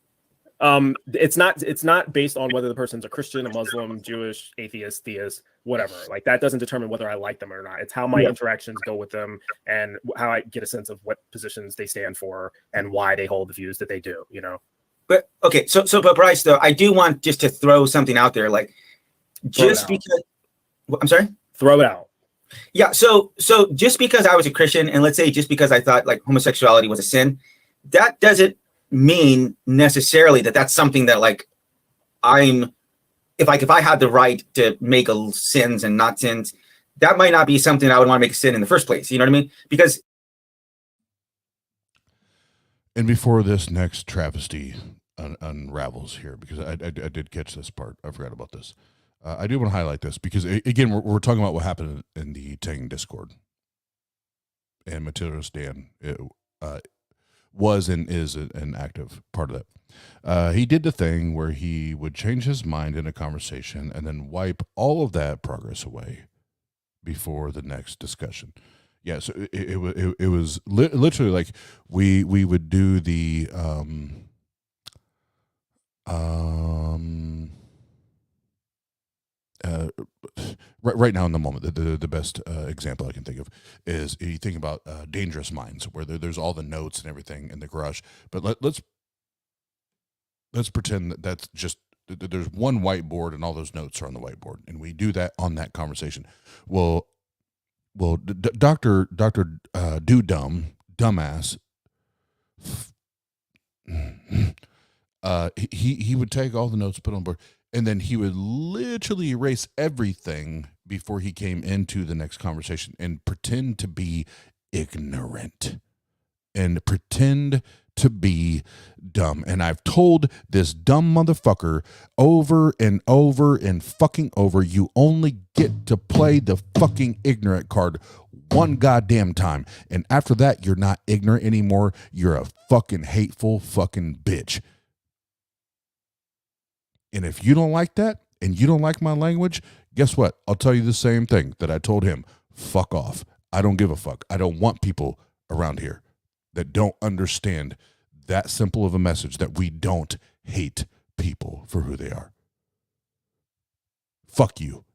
It's not based on whether the person's a Christian, a Muslim, Jewish, atheist, theist, whatever. Like that doesn't determine whether I like them or not. It's how my interactions go with them and how I get a sense of what positions they stand for and why they hold the views that they do,
But okay, but Bryce, though, I do want just to throw something out there, like just because I'm sorry?
Throw it out.
Yeah, so just because I was a Christian, and let's say just because I thought like homosexuality was a sin, that doesn't mean necessarily that that's something that like if I had the right to make sins and not sins, that might not be something I would want to make a sin in the first place. You know what I mean? Because
and before this next travesty unravels here, because I did catch this part, I forgot about this. I do want to highlight this because, again, we're talking about what happened in the TANG Discord. And Materials Dan was and is an active part of that. He did the thing where he would change his mind in a conversation and then wipe all of that progress away before the next discussion. Yeah, so it was literally like we would do the right now in the moment, the best example I can think of is you think about Dangerous Minds, where there's all the notes and everything in the garage. But let's pretend that's just there's one whiteboard and all those notes are on the whiteboard, and we do that on that conversation. Well, Doctor Dumbass, he would take all the notes, put on board. And then he would literally erase everything before he came into the next conversation and pretend to be ignorant and pretend to be dumb. And I've told this dumb motherfucker over and over and fucking over, you only get to play the fucking ignorant card one goddamn time. And after that, you're not ignorant anymore. You're a fucking hateful fucking bitch. And if you don't like that and you don't like my language, guess what? I'll tell you the same thing that I told him. Fuck off. I don't give a fuck. I don't want people around here that don't understand that simple of a message that we don't hate people for who they are. Fuck you.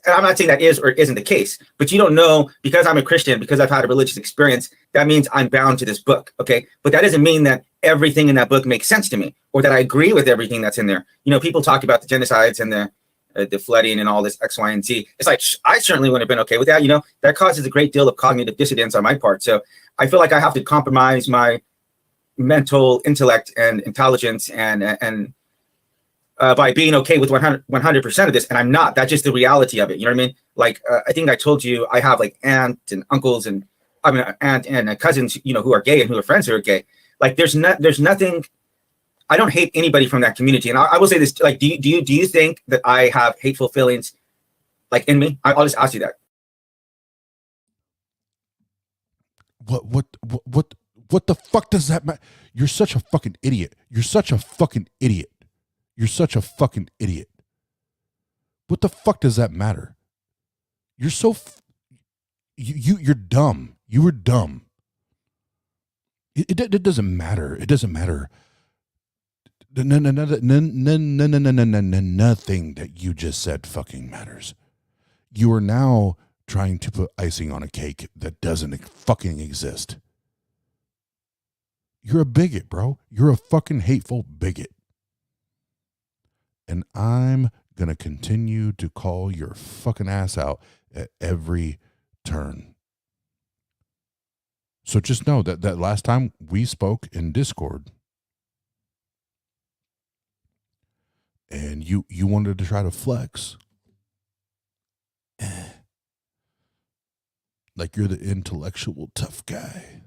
I'm not saying that is or isn't the case, but you don't know, because I'm a Christian, because I've had a religious experience, that means I'm bound to this book, okay? But that doesn't mean that everything in that book makes sense to me or that I agree with everything that's in there. You know, people talk about the genocides and the flooding and all this X, Y, and Z. It's like, I certainly wouldn't have been okay with that. You know, that causes a great deal of cognitive dissonance on my part. So I feel like I have to compromise my mental intellect and intelligence and by being okay with 100% of this, and I'm not. That's just the reality of it. You know what I mean? Like, I think I told you I have like aunts and uncles and aunt and cousins, you know, who are gay and who are friends who are gay. Like, there's nothing. I don't hate anybody from that community. And I will say this: like, do you think that I have hateful feelings, like, in me? I'll just ask you that.
What the fuck does that matter? You're such a fucking idiot. You're such a fucking idiot. You're such a fucking idiot. What the fuck does that matter? You're so you're dumb. You were dumb. It doesn't matter. It doesn't matter. Nothing that you just said fucking matters. You are now trying to put icing on a cake that doesn't fucking exist. You're a bigot, bro. You're a fucking hateful bigot. And I'm going to continue to call your fucking ass out at every turn. So just know that last time we spoke in Discord and you wanted to try to flex. Like you're the intellectual tough guy.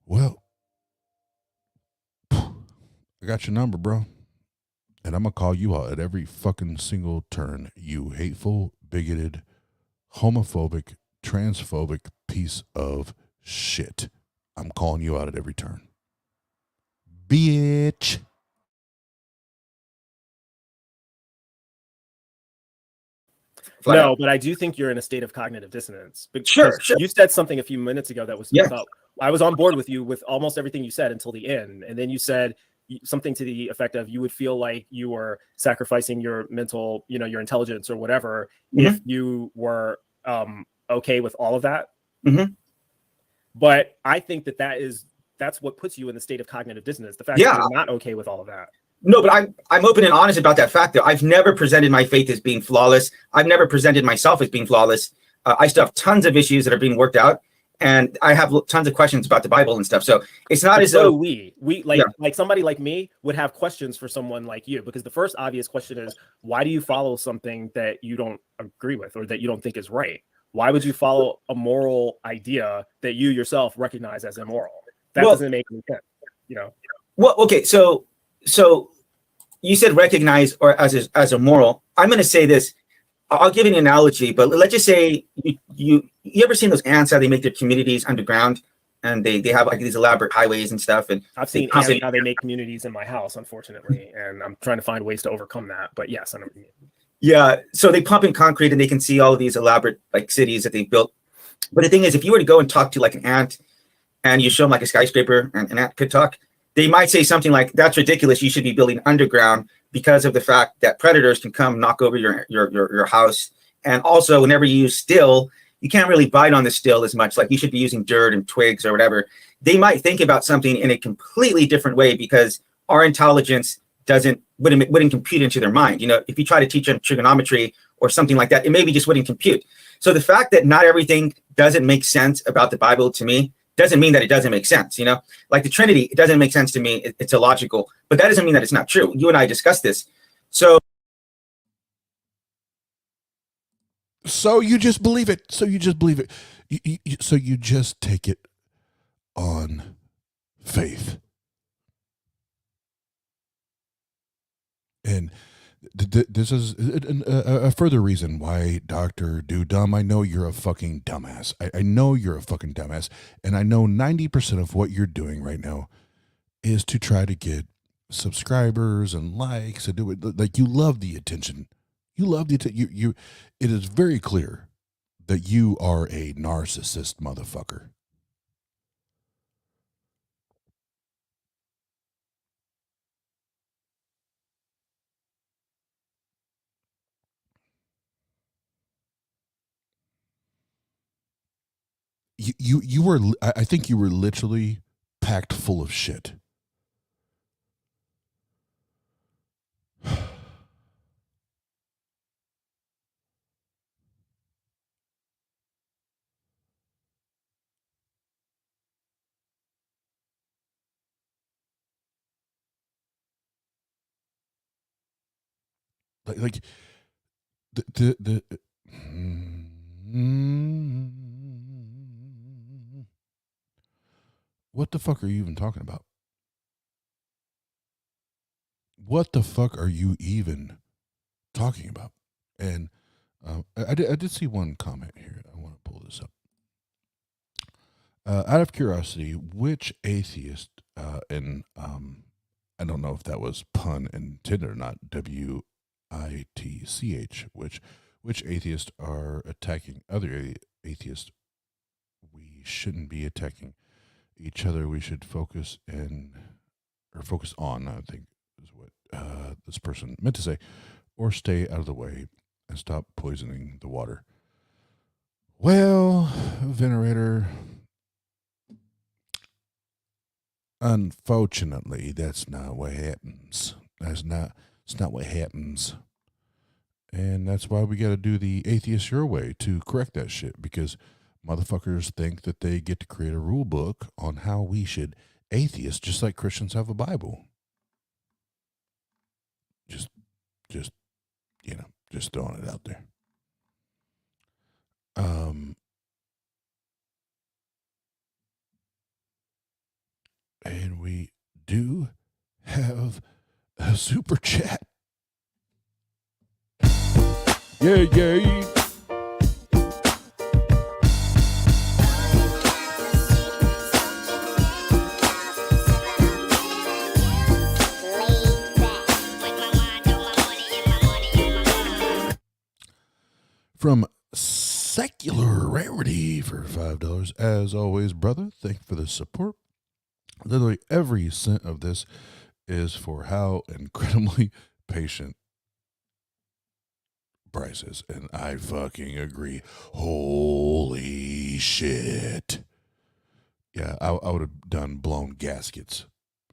Well, I got your number, bro. And I'm going to call you out at every fucking single turn, you hateful, bigoted, homophobic, transphobic piece of shit. I'm calling you out at every turn. Bitch.
No, but I do think you're in a state of cognitive dissonance.
Sure.
You said something a few minutes ago that was
Yes.
I was on board with you with almost everything you said until the end. And then you said something to the effect of you would feel like you were sacrificing your mental, you know, your intelligence or whatever, if you were okay with all of that. But I think that's what puts you in the state of cognitive dissonance. The fact that you're not okay with all of that.
No, but I'm open and honest about that fact, though. I've never presented my faith as being flawless. I've never presented myself as being flawless. I still have tons of issues that are being worked out. and I have tons of questions about the Bible and stuff. So it's not as
so
though
we like somebody like me would have questions for someone like you, because the first obvious question is, why do you follow something that you don't agree with or that you don't think is right? Why would you follow a moral idea that you yourself recognize as immoral? That doesn't make any sense, you know.
Well, okay, so you said recognize or as a moral. I'm going to say this. I'll give you an analogy, but let's just say you ever seen those ants, how they make their communities underground, and they have like these elaborate highways and stuff. And
I've seen ants, how they make communities in my house, unfortunately, and I'm trying to find ways to overcome that. But yes, I know what you mean. Yeah,
so they pump in concrete and they can see all of these elaborate like cities that they've built. But the thing is, if you were to go and talk to like an ant and you show them like a skyscraper and an ant could talk, they might say something like, "That's ridiculous. You should be building underground because of the fact that predators can come knock over your house. And also, whenever you use still, you can't really bite on the still as much. Like you should be using dirt and twigs or whatever." They might think about something in a completely different way because our intelligence wouldn't compute into their mind. You know, if you try to teach them trigonometry or something like that, it maybe just wouldn't compute. So the fact that not everything doesn't make sense about the Bible to me doesn't mean that it doesn't make sense. You know, like the Trinity, it doesn't make sense to me. It's illogical, but that doesn't mean that it's not true. You and I discussed this. So
you just believe it. So you just believe it. So you just take it on faith. And this is a further reason why Dr. Do Dumb, I know you're a fucking dumbass. I know you're a fucking dumbass. And I know 90% of what you're doing right now is to try to get subscribers and likes and do it. Like you love the attention. You love the attention. It is very clear that you are a narcissist motherfucker. You were, I think you were literally packed full of shit. Like the what the fuck are you even talking about? What the fuck are you even talking about? And I did see one comment here. I want to pull this up. Out of curiosity, which atheist, and I don't know if that was pun intended or not, WITCH, which atheists are attacking other atheists? We shouldn't be attacking each other. We should focus on, I think is what this person meant to say, or stay out of the way and stop poisoning the water. Well, Venerator, unfortunately, that's not what happens. It's not what happens. And that's why we got to do the Atheist Your Way to correct that shit, because motherfuckers think that they get to create a rule book on how we should atheist, just like Christians have a Bible. Just throwing it out there. And we do have a super chat. Yay. From Secular Rarity for $5. As always, brother, thank you for the support. Literally every cent of this is for how incredibly patient Bryce is. And I fucking agree. Holy shit. Yeah, I would have done blown gaskets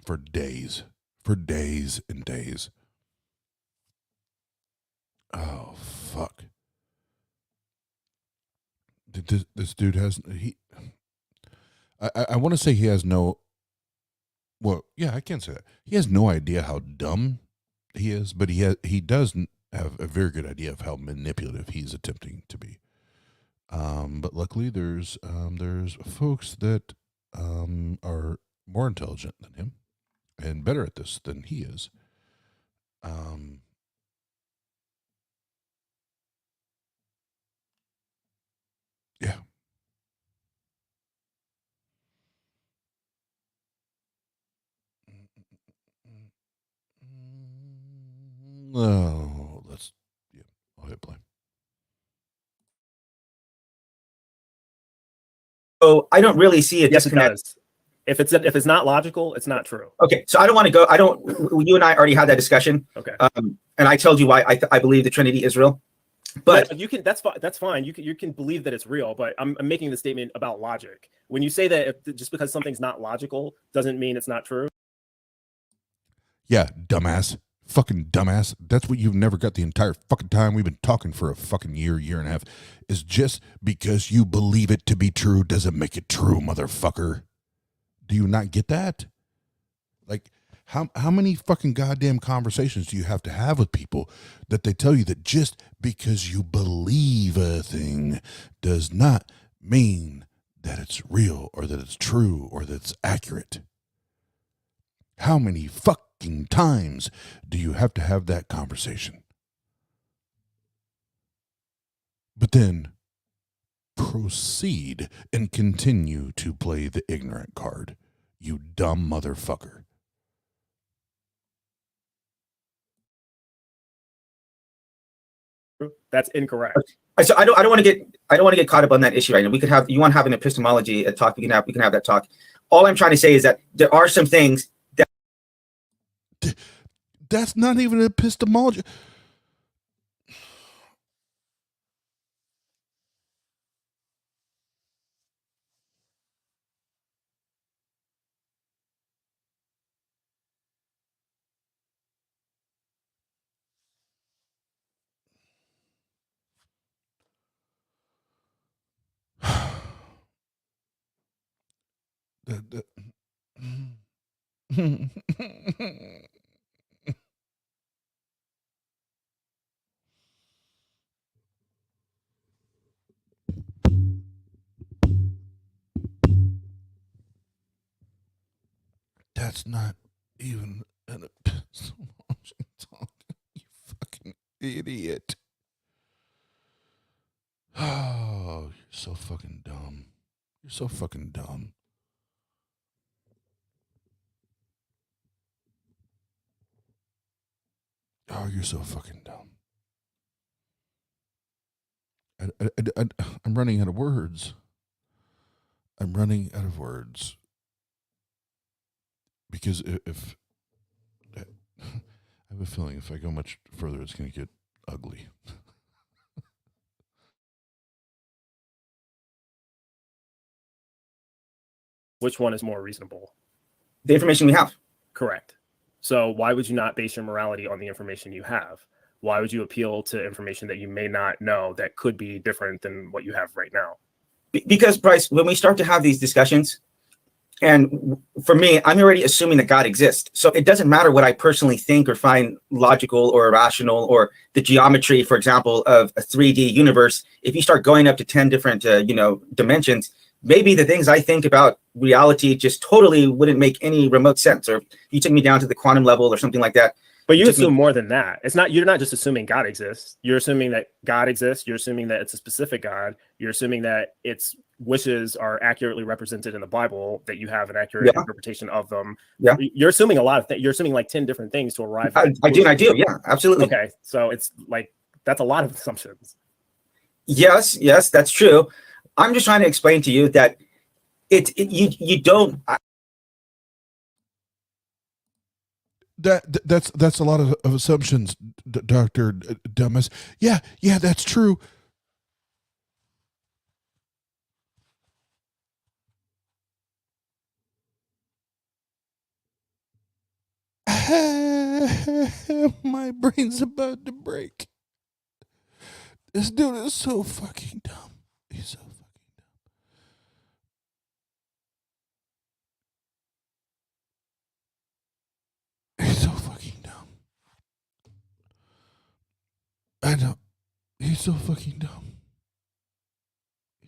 for days. For days and days. Oh, fuck. This dude has I want to say he has no. Well, yeah, I can say that. He has no idea how dumb he is, but he does have a very good idea of how manipulative he's attempting to be. But luckily, there's folks that are more intelligent than him and better at this than he is. Yeah. Oh, I'll hit play.
So I don't really see a disconnect.
Yes, it does. If it's not logical, it's not true.
Okay, so I don't want to go. You and I already had that discussion.
Okay.
And I told you why I believe the Trinity is real. But
yeah, you can. That's fine. You can believe that it's real. But I'm making the statement about logic. When you say that just because something's not logical doesn't mean it's not true.
Yeah, dumbass. Fucking dumbass. That's what you've never got the entire fucking time we've been talking for a fucking year and a half. Is just because you believe it to be true doesn't make it true, motherfucker. Do you not get that? Like, how many fucking goddamn conversations do you have to have with people that they tell you that just because you believe a thing does not mean that it's real or that it's true or that it's accurate? How many fucking times do you have to have that conversation? But then proceed and continue to play the ignorant card, you dumb motherfucker.
That's incorrect.
So I don't want to get caught up on that issue right now. You want to have an epistemology talk. We can have that talk. All I'm trying to say is that there are some things that
that's not even an epistemology. That's not even an epistemology talk, you fucking idiot. Oh, you're so fucking dumb. You're so fucking dumb. Oh, you're so fucking dumb. I'm running out of words. I'm running out of words. Because if I have a feeling if I go much further, it's going to get ugly.
Which one is more reasonable?
the information we have.
Correct. So why would you not base your morality on the information you have? Why would you appeal to information that you may not know that could be different than what you have right now?
Because, Bryce, when we start to have these discussions, and for me, I'm already assuming that God exists. So it doesn't matter what I personally think or find logical or irrational, or the geometry, for example, of a 3D universe. If you start going up to 10 different, dimensions, maybe the things I think about reality just totally wouldn't make any remote sense. Or if you took me down to the quantum level or something like that.
But you assume more than that. You're not just assuming God exists. You're assuming that God exists. You're assuming that it's a specific God. You're assuming that its wishes are accurately represented in the Bible, that you have an accurate interpretation of them.
Yeah.
You're assuming a lot of things. You're assuming like 10 different things to arrive at.
I do. Yeah, absolutely.
Okay. So it's like, that's a lot of assumptions.
Yes, that's true. I'm just trying to explain to you that you don't.
That's a lot of assumptions, Dr. Dumbass. Yeah, that's true. My brain's about to break. This dude is so fucking dumb. He's so fucking dumb. so fucking dumb.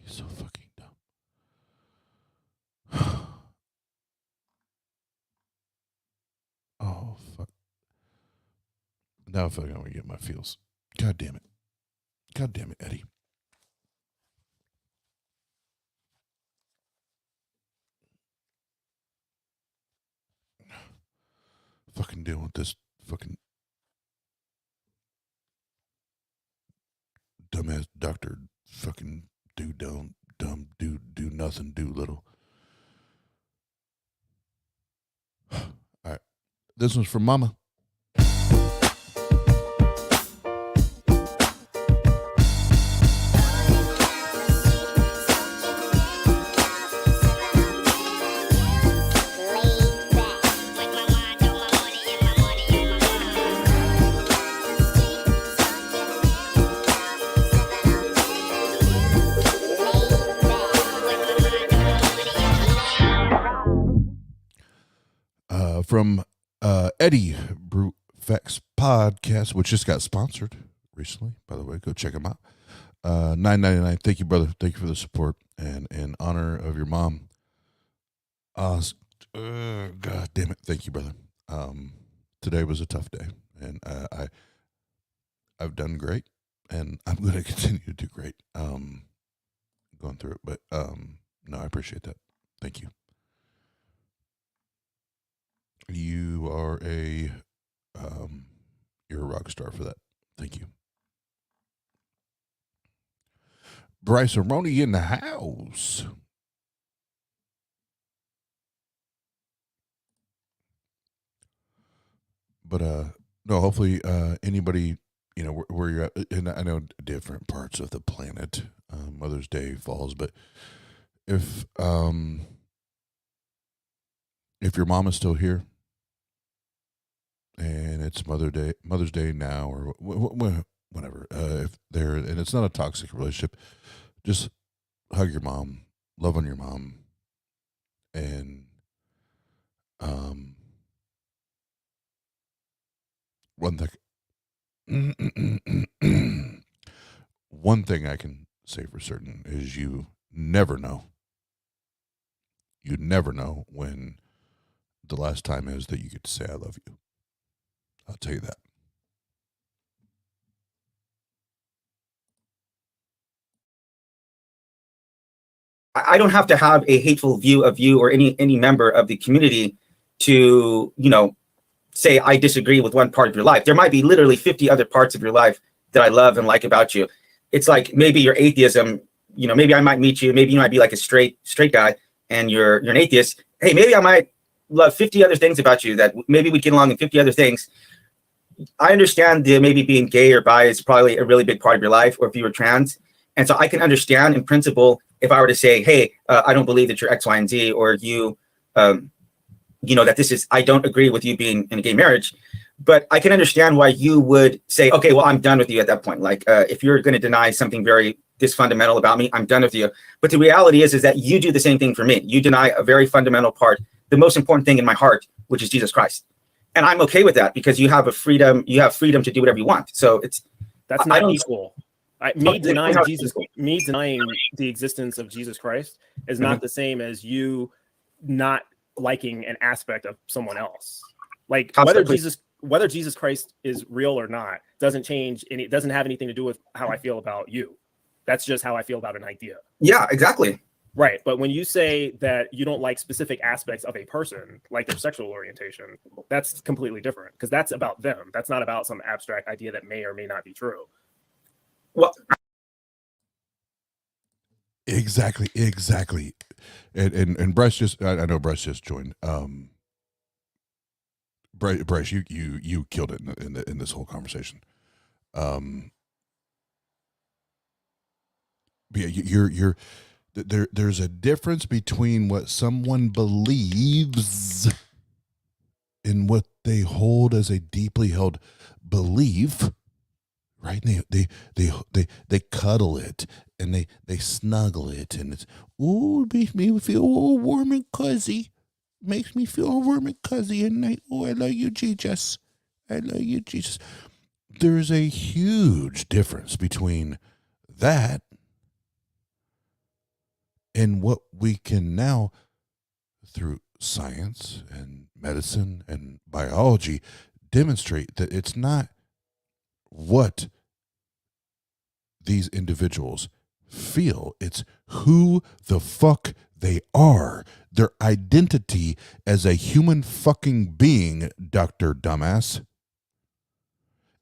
He's so fucking dumb. Oh, fuck. Now I feel like I'm going to get my feels. God damn it. God damn it, Eddie. Fucking dealing with this fucking dumbass doctor. Fucking do dumb, do nothing, do little. All right. This one's from Mama. From Eddie Brewfacts Podcast, which just got sponsored recently, by the way. Go check them out. $9.99. Thank you, brother. Thank you for the support. And in honor of your mom, God damn it. Thank you, brother. Today was a tough day, and I've done great, and I'm going to continue to do great. Going through it, but no, I appreciate that. Thank you. You are you're a rock star for that. Thank you. Brycearonee in the house. But no, hopefully anybody, you know, where you're at, and I know different parts of the planet, Mother's Day falls, but if your mom is still here, and it's Mother's Day now, or whatever. If they're, and it's not a toxic relationship, just hug your mom, love on your mom, and one thing I can say for certain is you never know. You never know when the last time is that you get to say I love you. I'll tell you that.
I don't have to have a hateful view of you or any member of the community to, you know, say I disagree with one part of your life. There might be literally 50 other parts of your life that I love and like about you. It's like maybe your atheism, you know, maybe I might meet you, maybe you might be like a straight guy and you're an atheist. Hey, maybe I might love 50 other things about you that maybe we'd get along in 50 other things. I understand that maybe being gay or bi is probably a really big part of your life, or if you were trans. And so I can understand in principle if I were to say, hey, I don't believe that you're X, Y, and Z, or you, you know, that this is, I don't agree with you being in a gay marriage. But I can understand why you would say, okay, well, I'm done with you at that point. Like, if you're going to deny something very fundamental about me, I'm done with you. But the reality is that you do the same thing for me. You deny a very fundamental part, the most important thing in my heart, which is Jesus Christ. And I'm okay with that because you have freedom to do whatever you want. So
that's not equal. Me denying the existence of Jesus Christ is not the same as you not liking an aspect of someone else. Like whether Jesus Christ is real or not doesn't change, and it doesn't have anything to do with how I feel about you. That's just how I feel about an idea.
Yeah, exactly.
Right. But when you say that you don't like specific aspects of a person, like their sexual orientation, that's completely different because that's about them. That's not about some abstract idea that may or may not be true.
Well,
exactly. And Bryce just, I know Bryce just joined. Bryce, you killed it in this whole conversation. But yeah, there's a difference between what someone believes and what they hold as a deeply held belief, right? And they cuddle it and they snuggle it, and it's, ooh, it makes me feel all warm and cozy. Makes me feel all warm and cozy at night. Oh, I love you, Jesus. I love you, Jesus. there's a huge difference between that and what we can now, through science and medicine and biology, demonstrate that it's not what these individuals feel, it's who the fuck they are, their identity as a human fucking being, Dr. Dumbass.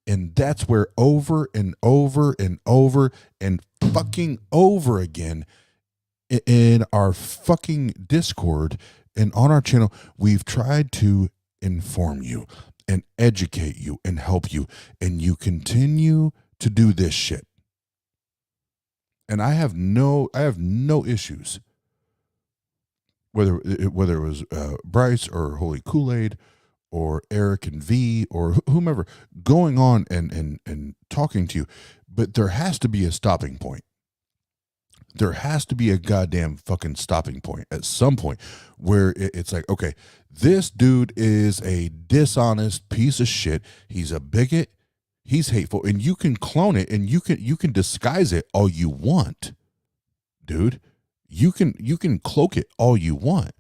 And that's where over and over and over and fucking over again in our fucking Discord and on our channel, we've tried to inform you and educate you and help you, and you continue to do this shit. And I have no issues, whether it was Bryce or Holy Kool-Aid or Eric and V or whomever going on and talking to you, but there has to be a stopping point. There has to be a goddamn fucking stopping point at some point where it's like, okay, this dude is a dishonest piece of shit. He's a bigot. He's hateful, and you can clone it and you can disguise it all you want, dude. You can cloak it all you want.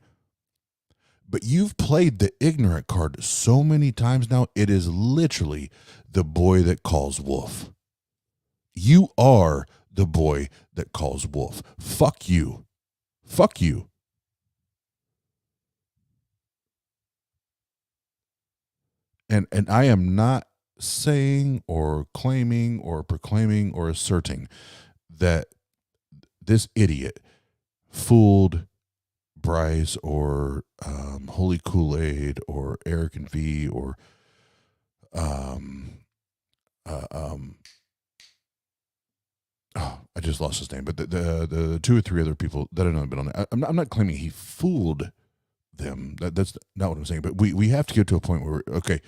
But you've played the ignorant card so many times now, it is literally the boy that calls wolf. You are the boy that calls wolf. Fuck you. Fuck you. And I am not saying or claiming or proclaiming or asserting that this idiot fooled Bryce or Holy Kool-Aid or Eric and V or I just lost his name, but the two or three other people that I know have been on there. I'm not claiming he fooled them. That's not what I'm saying. But we have to get to a point where, okay,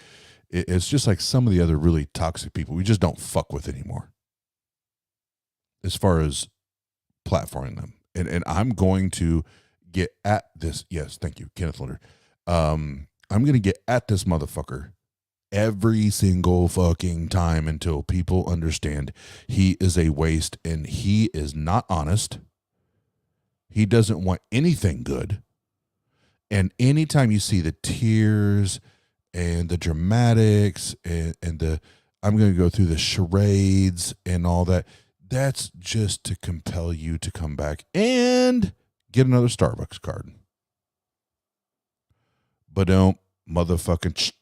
it's just like some of the other really toxic people we just don't fuck with anymore as far as platforming them. And I'm going to get at this. Yes, thank you, Kenneth Linder. I'm going to get at this motherfucker every single fucking time until people understand he is a waste and he is not honest. He doesn't want anything good. And anytime you see the tears and the dramatics and the I'm going to go through the charades and all that, that's just to compel you to come back and get another Starbucks card. But don't motherfucking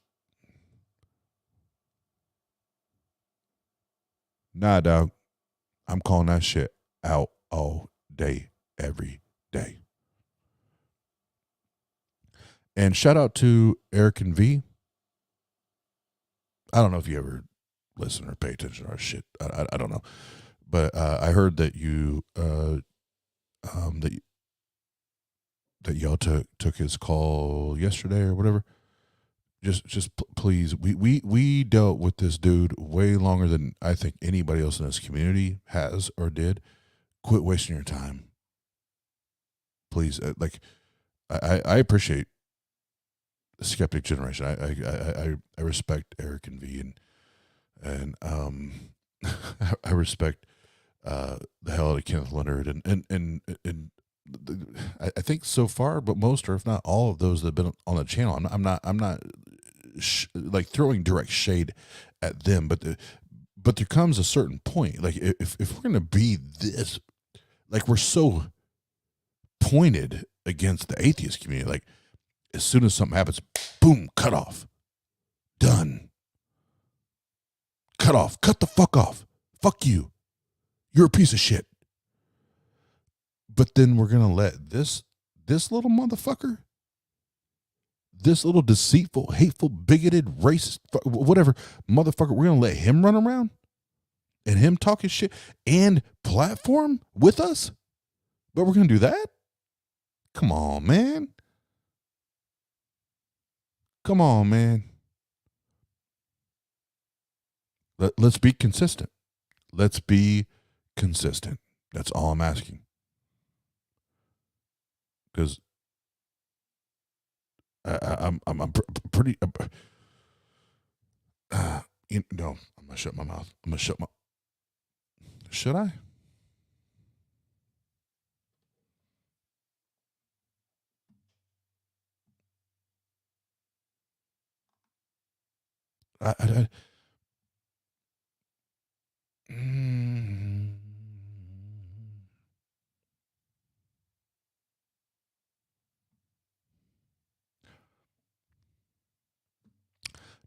nah, dog. I'm calling that shit out all day, every day. And shout out to Eric and V. I don't know if you ever listen or pay attention to our shit. I don't know. But I heard that you that y'all took his call yesterday or whatever. Just please, we dealt with this dude way longer than I think anybody else in this community has or did. Quit wasting your time, please. Like, I appreciate the skeptic generation. I respect Eric and V and I respect the hell out of Kenneth Leonard and I think so far, but most or if not all of those that have been on the channel. I'm not like throwing direct shade at them, but there comes a certain point. Like if we're gonna be this, like we're so pointed against the atheist community, like as soon as something happens, boom, cut off, done, cut off, cut the fuck off, fuck you, you're a piece of shit. But then we're gonna let this little motherfucker, this little deceitful, hateful, bigoted, racist, whatever motherfucker, we're going to let him run around and him talk his shit and platform with us? But we're going to do that? Come on, man. Come on, man. Let's be consistent. Let's be consistent. That's all I'm asking. Because I'm pretty. I'm I'm gonna shut my mouth. I'm gonna shut my. Should I? I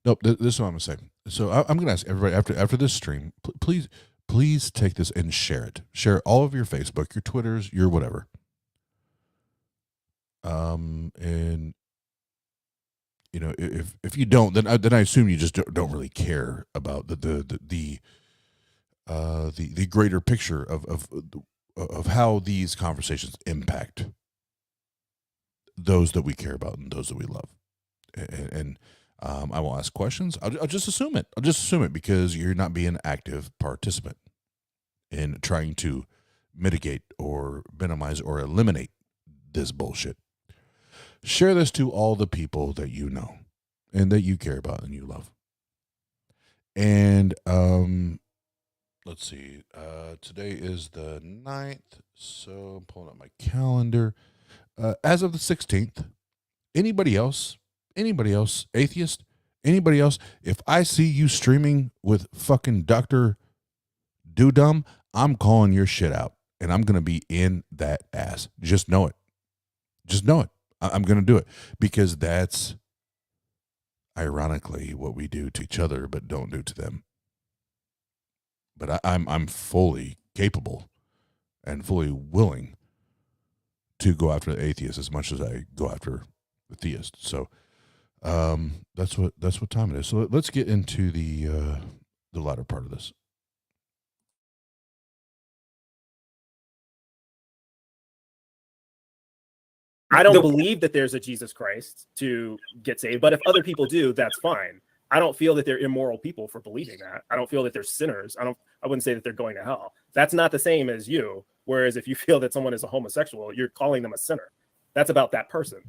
Nope. This is what I'm gonna say. So I'm gonna ask everybody after this stream, please take this and share it. Share all of your Facebook, your Twitters, your whatever. And you know, if you don't, then I assume you just don't really care about the greater picture of how these conversations impact those that we care about and those that we love. And I won't ask questions. I'll just assume it. I'll just assume it because you're not being an active participant in trying to mitigate or minimize or eliminate this bullshit. Share this to all the people that you know and that you care about and you love. And let's see. Today is the 9th, so I'm pulling up my calendar. As of the 16th, anybody else, atheist, anybody else, if I see you streaming with fucking Dr. Doodum, I'm calling your shit out and I'm going to be in that ass. Just know it. Just know it. I'm going to do it because that's ironically what we do to each other, but don't do to them. But I'm fully capable and fully willing to go after the atheist as much as I go after the theist. So that's what time it is. So let's get into the latter part of this.
I don't believe that there's a Jesus Christ to get saved, but if other people do, that's fine. I don't feel that they're immoral people for believing that. I don't feel that they're sinners. I wouldn't say that they're going to hell. That's not the same as you. Whereas if you feel that someone is a homosexual, you're calling them a sinner. That's about that person,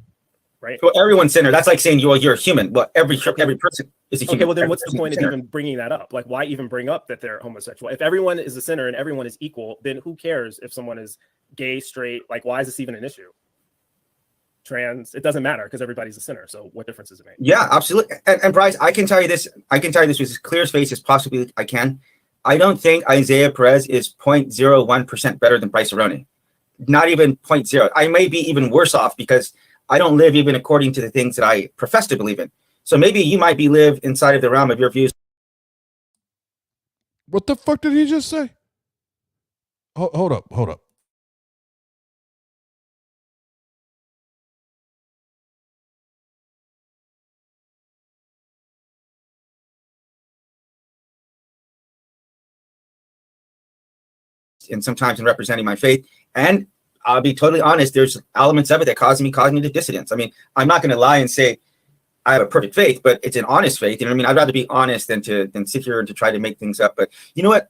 right?
Well, everyone's sinner. That's like saying you're a human. Well, every person is a human.
Okay, well then what's the point of even bringing that up? Like, why even bring up that they're homosexual? If everyone is a sinner and everyone is equal, then who cares if someone is gay, straight? Like, why is this even an issue? Trans, it doesn't matter because everybody's a sinner. So what difference does it make?
Yeah, absolutely. And Bryce, I can tell you this with as clear as face as possibly I can. I don't think Isaiah Perez is 0.01% better than Brycearonee. Not even 0.0. I may be even worse off because I don't live even according to the things that I profess to believe in. So maybe you might be live inside of the realm of your views.
What the fuck did he just say? Hold up.
And sometimes in representing my faith, and I'll be totally honest, there's elements of it that cause me cognitive dissonance. I mean, I'm not going to lie and say I have a perfect faith, but it's an honest faith. You know what I mean? I'd rather be honest than sit here and to try to make things up. But you know what?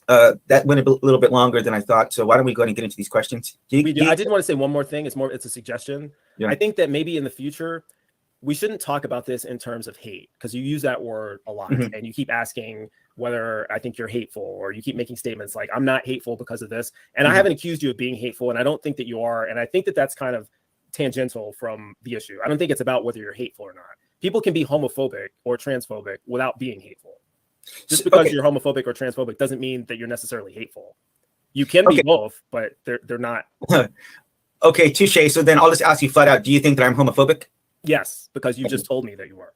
That went a little bit longer than I thought. So why don't we go ahead and get into these questions?
I did want to say one more thing. It's a suggestion. Yeah. I think that maybe in the future, we shouldn't talk about this in terms of hate because you use that word a lot and you keep asking whether I think you're hateful, or you keep making statements like I'm not hateful because of this. And I haven't accused you of being hateful, and I don't think that you are. And I think that that's kind of tangential from the issue. I don't think it's about whether you're hateful or not. People can be homophobic or transphobic without being hateful. Just because you're homophobic or transphobic doesn't mean that you're necessarily hateful. You can be both, but they're not.
Okay, touche. So then I'll just ask you flat out, do you think that I'm homophobic?
Yes, because you just told me that you were.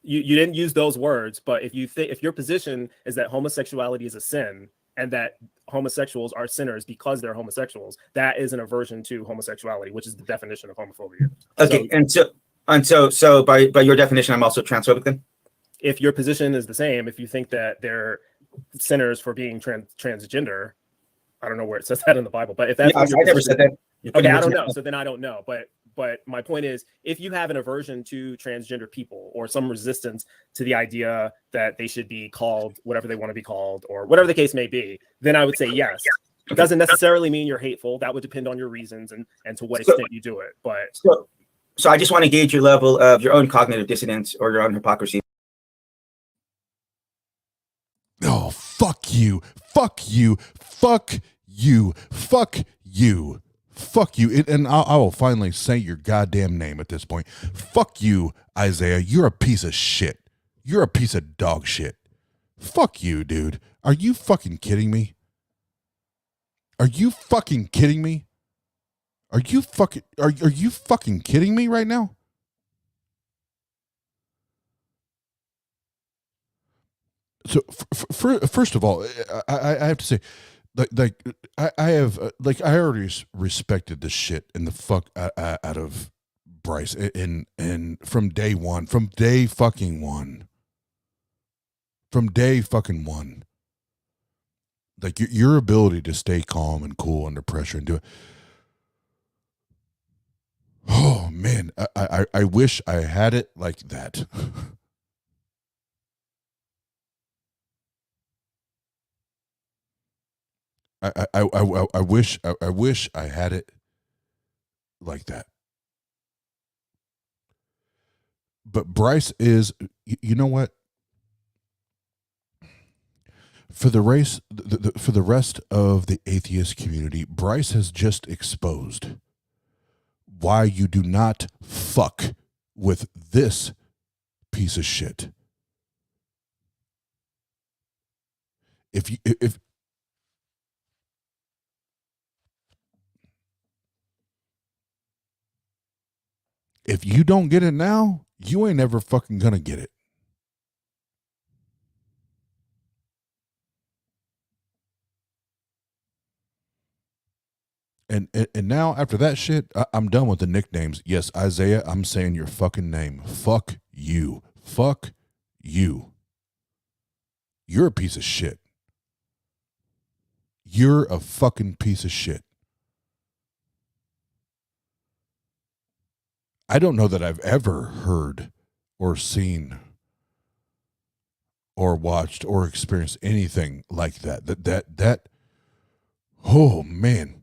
You didn't use those words, but if your position is that homosexuality is a sin and that homosexuals are sinners because they're homosexuals, that is an aversion to homosexuality, which is the definition of homophobia.
Okay, so by your definition, I'm also transphobic then?
If your position is the same, if you think that they're sinners for being transgender, I don't know where it says that in the Bible, but if that's
I never said that.
Okay, I don't know. So then I don't know. But my point is, if you have an aversion to transgender people or some resistance to the idea that they should be called whatever they want to be called or whatever the case may be, then I would say yes. It doesn't necessarily mean you're hateful. That would depend on your reasons and to what extent you do it. But
so I just want to gauge your level of your own cognitive dissonance or your own hypocrisy.
you, fuck you, fuck you, fuck you, fuck you. And I will finally say your goddamn name at this point. Fuck you, Isaiah. You're a piece of shit. You're a piece of dog shit. Fuck you, dude. Are you fucking kidding me? Are you fucking kidding me? Are you fucking kidding me right now? So first of all, I have to say, I have I already respected the shit and the fuck out of Bryce and from day one, from day fucking one. Like your ability to stay calm and cool under pressure and do it. Oh man, I wish I had it like that. I wish I had it like that. But Bryce is, you know what? For the rest of the atheist community, Bryce has just exposed why you do not fuck with this piece of shit. If you don't get it now, you ain't ever fucking gonna get it. And now after that shit, I'm done with the nicknames. Yes, Isaiah, I'm saying your fucking name. Fuck you. Fuck you. You're a piece of shit. You're a fucking piece of shit. I don't know that I've ever heard or seen or watched or experienced anything like that. That oh man.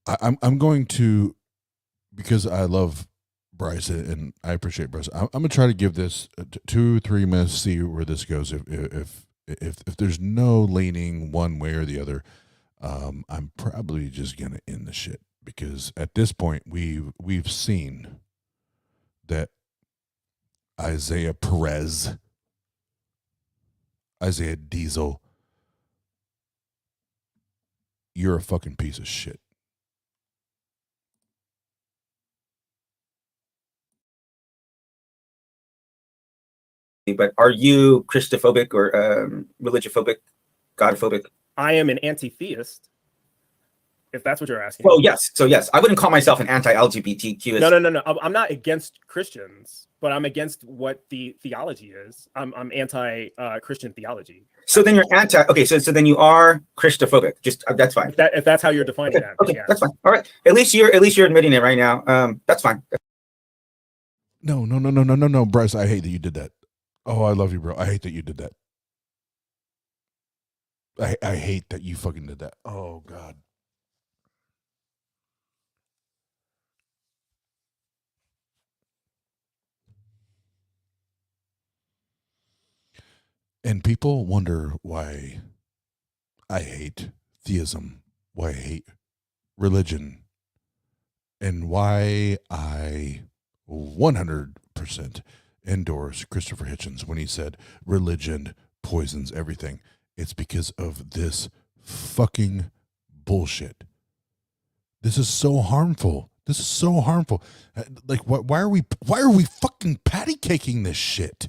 I'm going to, because I love Bryce and I appreciate Bryce. I'm gonna try to give this 2-3 minutes, see where this goes. If there's no leaning one way or the other, I'm probably just gonna end the shit, because at this point we've seen that Isaiah Perez, Isaiah Diesel, you're a fucking piece of shit.
But are you Christophobic or religiphobic, godophobic?
I am an anti-theist, if that's what you're asking.
Oh, yes. So, yes, I wouldn't call myself an anti-LGBTQ.
No. I'm not against Christians, but I'm against what the theology is. I'm anti-Christian theology.
So then you're anti. Okay, so then you are Christophobic. Just that's fine.
If that's how you're defining that.
Okay,
yeah.
That's fine. All right. At least you're admitting it right now. That's fine.
No, Bryce. I hate that you did that. Oh, I love you, bro. I hate that you did that. I hate that you fucking did that. Oh God. And people wonder why I hate theism, why I hate religion, and why I 100% endorse Christopher Hitchens when he said religion poisons everything. It's because of this fucking bullshit. This is so harmful. This is so harmful. Like, why are we fucking patty caking this shit?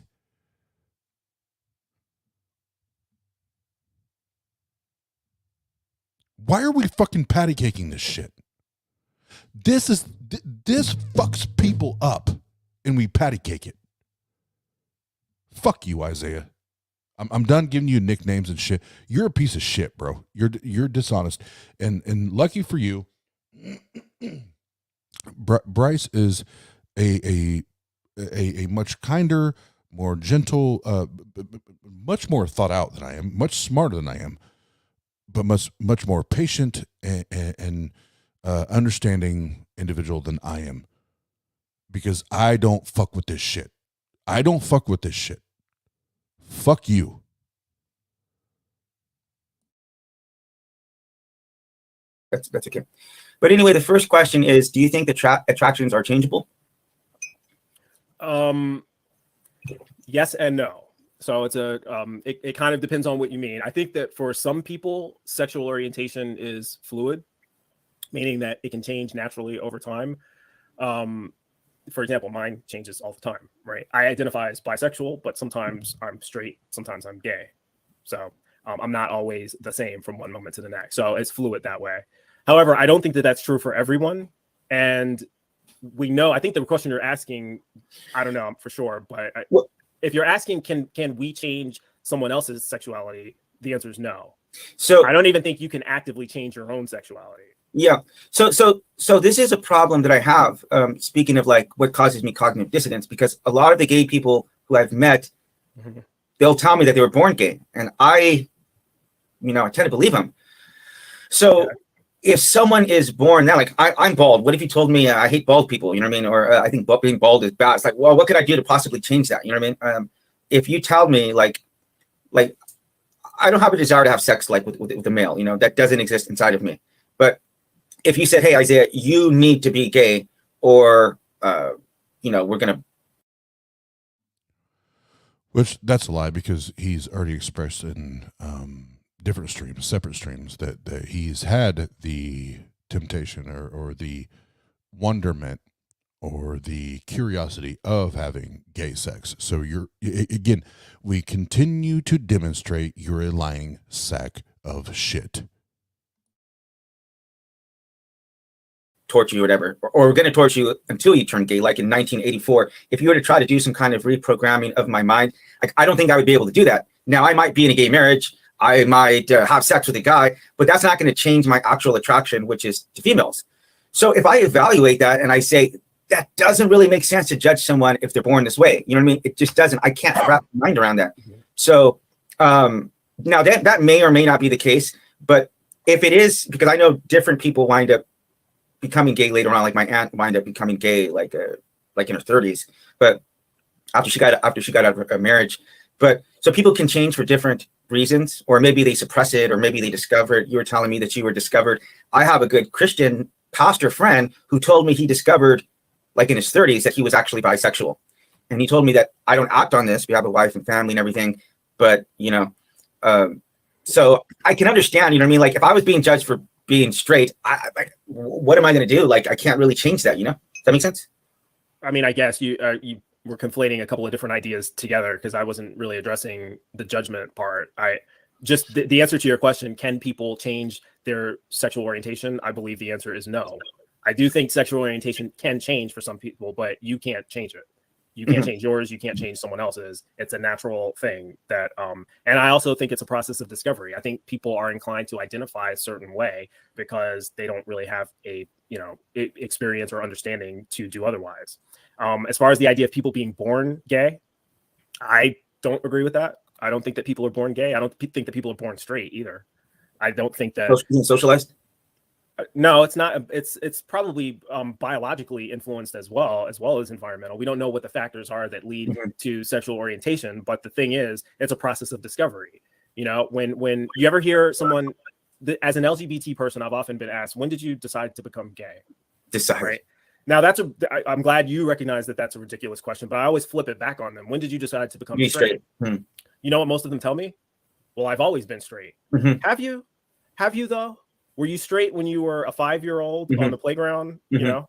Why are we fucking patty caking this shit? This fucks people up, and we patty cake it. Fuck you, Isaiah. I'm done giving you nicknames and shit. You're a piece of shit, bro. You're dishonest, and lucky for you, Bryce is a much kinder, more gentle, much more thought out than I am, much smarter than I am, but much more patient and understanding individual than I am. because I don't fuck with this shit. I don't fuck with this shit. Fuck you.
That's okay. But anyway, the first question is, do you think the attractions are changeable?
Yes and no. So it's it kind of depends on what you mean. I think that for some people, sexual orientation is fluid, meaning that it can change naturally over time. For example, mine changes all the time, right? I identify as bisexual, but sometimes I'm straight, sometimes I'm gay. So I'm not always the same from one moment to the next. So it's fluid that way. However, I don't think that that's true for everyone. And we know, I think the question you're asking, I don't know for sure, but if you're asking, can we change someone else's sexuality? The answer is no. So I don't even think you can actively change your own sexuality.
Yeah. So this is a problem that I have. Speaking of like what causes me cognitive dissonance, because a lot of the gay people who I've met, they'll tell me that they were born gay, and I tend to believe them. So if someone is born now, like I'm bald, what if you told me I hate bald people? You know what I mean? Or I think being bald is bad. It's like, well, what could I do to possibly change that? You know what I mean? If you tell me like I don't have a desire to have sex like with a male, that doesn't exist inside of me. But if you said, hey, Isaiah, you need to be gay, or, we're going to.
Which that's a lie, because he's already expressed in different streams, separate streams, that he's had the temptation or the wonderment or the curiosity of having gay sex. So again, we continue to demonstrate you're a lying sack of shit.
Torture you, whatever, or we're going to torture you until you turn gay. Like in 1984, if you were to try to do some kind of reprogramming of my mind, like I don't think I would be able to do that. Now I might be in a gay marriage, I might have sex with a guy, but that's not going to change my actual attraction, which is to females. So if I evaluate that and I say that doesn't really make sense to judge someone if they're born this way, you know what I mean? It just doesn't. I can't wrap my mind around that. So now that may or may not be the case, but if it is, because I know different people wind up becoming gay later on, like my aunt wound up becoming gay like in her 30s, but after she got out of a marriage. But so people can change for different reasons, or maybe they suppress it, or maybe they discover it. You were telling me that you were discovered. I have a good Christian pastor friend who told me he discovered like in his 30s that he was actually bisexual, and he told me that I don't act on this. We have a wife and family and everything, but so I can understand, you know what I mean? Like if I was being judged for being straight, what am I going to do? Like I can't really change that, Does that make sense?
I mean, I guess you were conflating a couple of different ideas together, because I wasn't really addressing the judgment part. I just the answer to your question, can people change their sexual orientation? I believe the answer is no. I do think sexual orientation can change for some people, but you can't change it. You can't change yours. You can't change someone else's. It's a natural thing that, and I also think it's a process of discovery. I think people are inclined to identify a certain way because they don't really have a, experience or understanding to do otherwise. As far as the idea of people being born gay, I don't agree with that. I don't think that people are born gay. I don't think that people are born straight either. I don't think that
socialized.
No, it's not. It's probably biologically influenced as well as environmental. We don't know what the factors are that lead to sexual orientation, but the thing is, it's a process of discovery. When you ever hear someone, as an LGBT person, I've often been asked, when did you decide to become gay?
Right?
Now I'm glad you recognize that that's a ridiculous question, but I always flip it back on them. When did you decide to become straight? You know what most of them tell me? Well, I've always been straight. Have you? Have you though? Were you straight when you were a 5-year-old on the playground? No,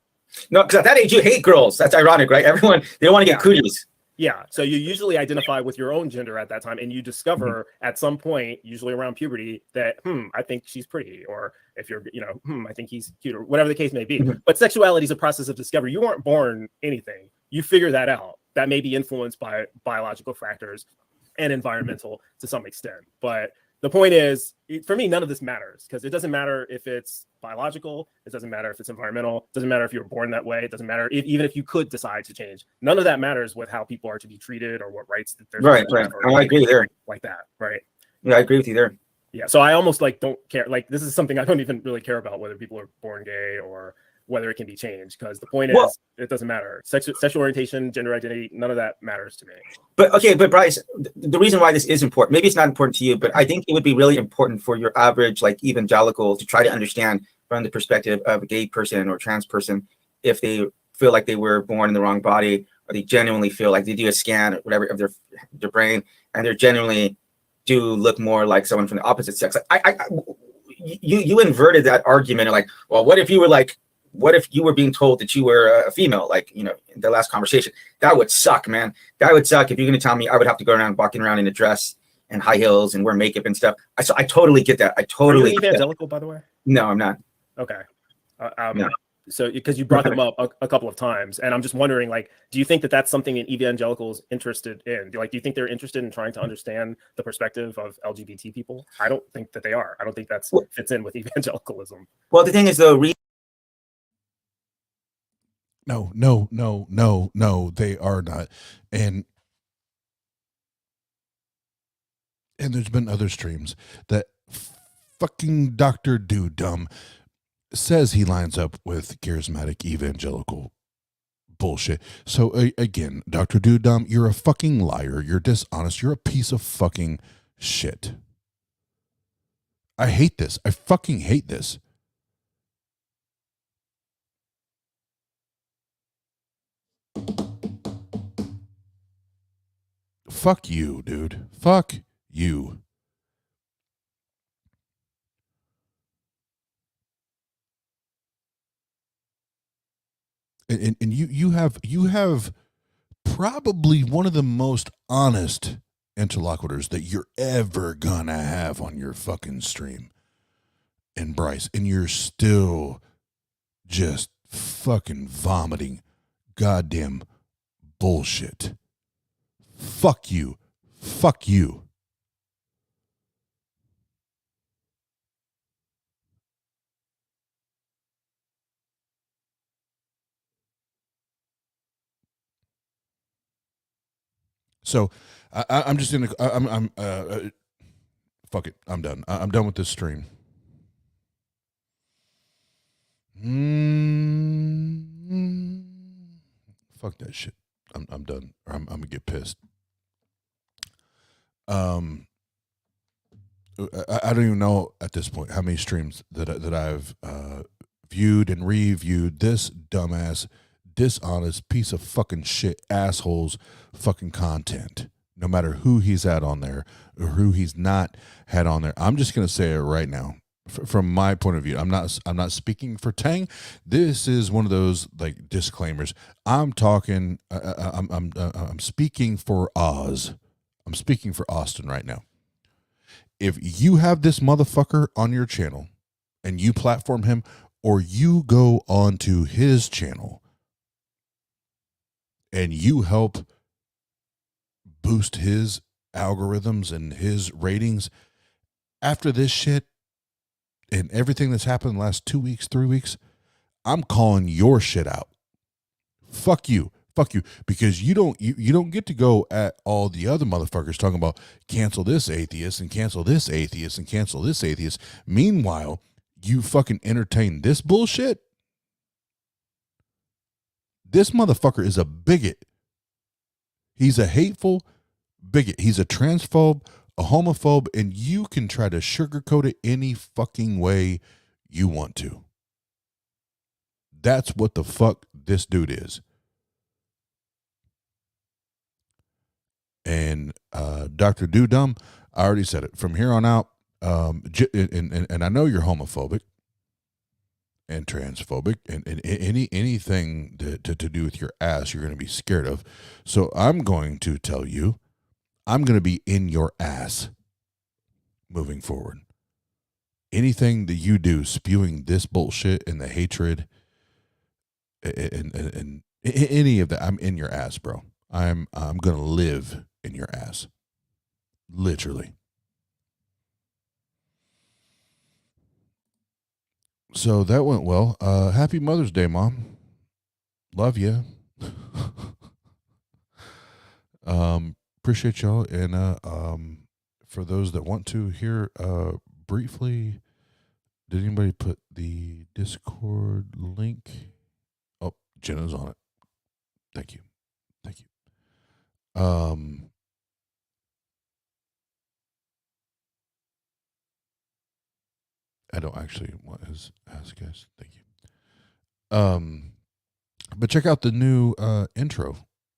because at that age you hate girls. That's ironic, right? Everyone, they don't want to get cooties.
Yeah, so you usually identify with your own gender at that time, and you discover at some point, usually around puberty, that I think she's pretty, or if you're, I think he's cute, or whatever the case may be. But sexuality is a process of discovery. You weren't born anything. You figure that out. That may be influenced by biological factors and environmental to some extent, but the point is, for me, none of this matters, because it doesn't matter if it's biological, it doesn't matter if it's environmental, it doesn't matter if you were born that way, it doesn't matter even if you could decide to change. None of that matters with how people are to be treated or what rights that there's.
Right. I agree there.
Like that, right?
Yeah, I agree with you there.
Yeah, so I almost don't care. Like this is something I don't even really care about, whether people are born gay or whether it can be changed, because the point
Well-
is it doesn't matter. Sexual orientation, gender identity, none of that matters to me.
But Bryce, the reason why this is important, maybe it's not important to you, but I think it would be really important for your average like evangelical to try to understand from the perspective of a gay person or trans person, if they feel like they were born in the wrong body, or they genuinely feel like they do a scan or whatever of their brain, and they genuinely do look more like someone from the opposite sex. You inverted that argument, like, well, what if you were being told that you were a female, like, in the last conversation? That would suck, man. That would suck if you're going to tell me I would have to go around walking around in a dress and high heels and wear makeup and stuff. I totally get that. I totally.
Are you evangelical, by the way?
No, I'm not.
Okay.
No.
So, because you brought them up a couple of times, and I'm just wondering, like, do you think that that's something that evangelicals interested in? Do you think they're interested in trying to understand the perspective of LGBT people? I don't think that they are. I don't think that fits in with evangelicalism.
Well, the thing is, though,
No, they are not. And there's been other streams that fucking Dr. Dumb says he lines up with charismatic evangelical bullshit. So again, Dr. Dumb, you're a fucking liar. You're dishonest. You're a piece of fucking shit. I hate this. I fucking hate this. Fuck you, dude. Fuck you. And you have probably one of the most honest interlocutors that you're ever gonna have on your fucking stream. And Bryce, and you're still just fucking vomiting goddamn bullshit. Fuck you. Fuck you. So I'm just gonna fuck it. I'm done. I'm done with this stream. Fuck that shit. I'm done. I'm gonna get pissed. I don't even know at this point how many streams that I've viewed and reviewed this dumbass, dishonest piece of fucking shit assholes fucking content, no matter who he's at on there or who he's not had on there. I'm just gonna say it right now. From my point of view, I'm not speaking for Tang. This is one of those like disclaimers. I'm talking. I'm speaking for Oz. I'm speaking for Austin right now. If you have this motherfucker on your channel and you platform him, or you go onto his channel and you help boost his algorithms and his ratings, after this shit and everything that's happened in the last 2 weeks, 3 weeks, I'm calling your shit out. Fuck you. Fuck you. Because you don't get to go at all the other motherfuckers talking about cancel this atheist and cancel this atheist and cancel this atheist. Meanwhile, you fucking entertain this bullshit. This motherfucker is a bigot. He's a hateful bigot. He's a transphobe, a homophobe, and you can try to sugarcoat it any fucking way you want to. That's what the fuck this dude is. And Dr. Dumb, I already said it. From here on out, and I know you're homophobic and transphobic and anything to do with your ass you're going to be scared of. So I'm going to tell you, I'm going to be in your ass moving forward. Anything that you do spewing this bullshit and the hatred and any of that, I'm in your ass, bro. I'm going to live in your ass. Literally. So that went well. Happy Mother's Day, Mom. Love you. Appreciate y'all. And for those that want to hear briefly Did anybody put the Discord link? Oh, Jena's on it. Thank you. Thank you. I don't actually want his ask guys. Thank you. But check out the new intro.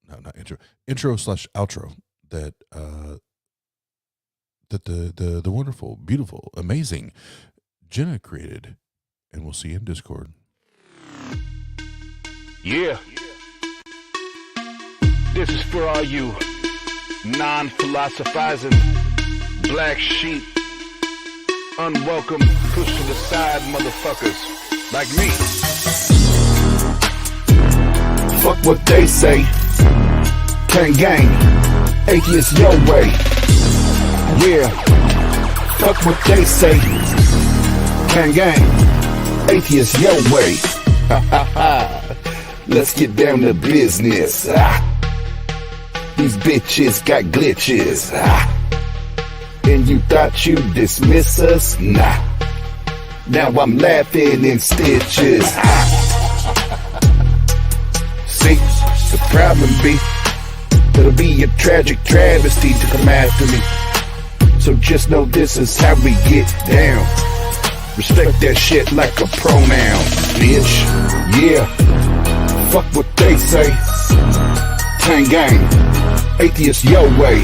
No, not intro. Intro/outro that the wonderful, beautiful, amazing Jena created, and we'll see you in Discord.
Yeah. This is for all you non-philosophizing black sheep, unwelcome, pushed to the side motherfuckers like me. Fuck what they say. Tang gang, Atheist Your Way. Yeah. Fuck what they say. Tang gang, Atheist Your Way. Let's get down to business. These bitches got glitches. And you thought you'd dismiss us? Nah. Now I'm laughing in stitches. See, the problem be, it'll be a tragic travesty to come after me. So just know this is how we get down. Respect that shit like a pronoun, bitch. Yeah. Fuck what they say. Tang gang, Atheist Your Way.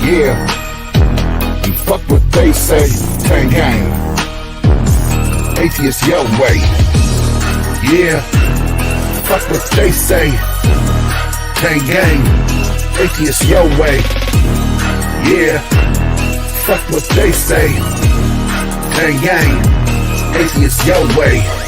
Yeah. And fuck what they say. Tang gang, Atheist Your Way. Yeah. Fuck what they say. Tang gang, Atheist Your Way. Yeah. Fuck what they say. Tang gang, Atheist Your Way.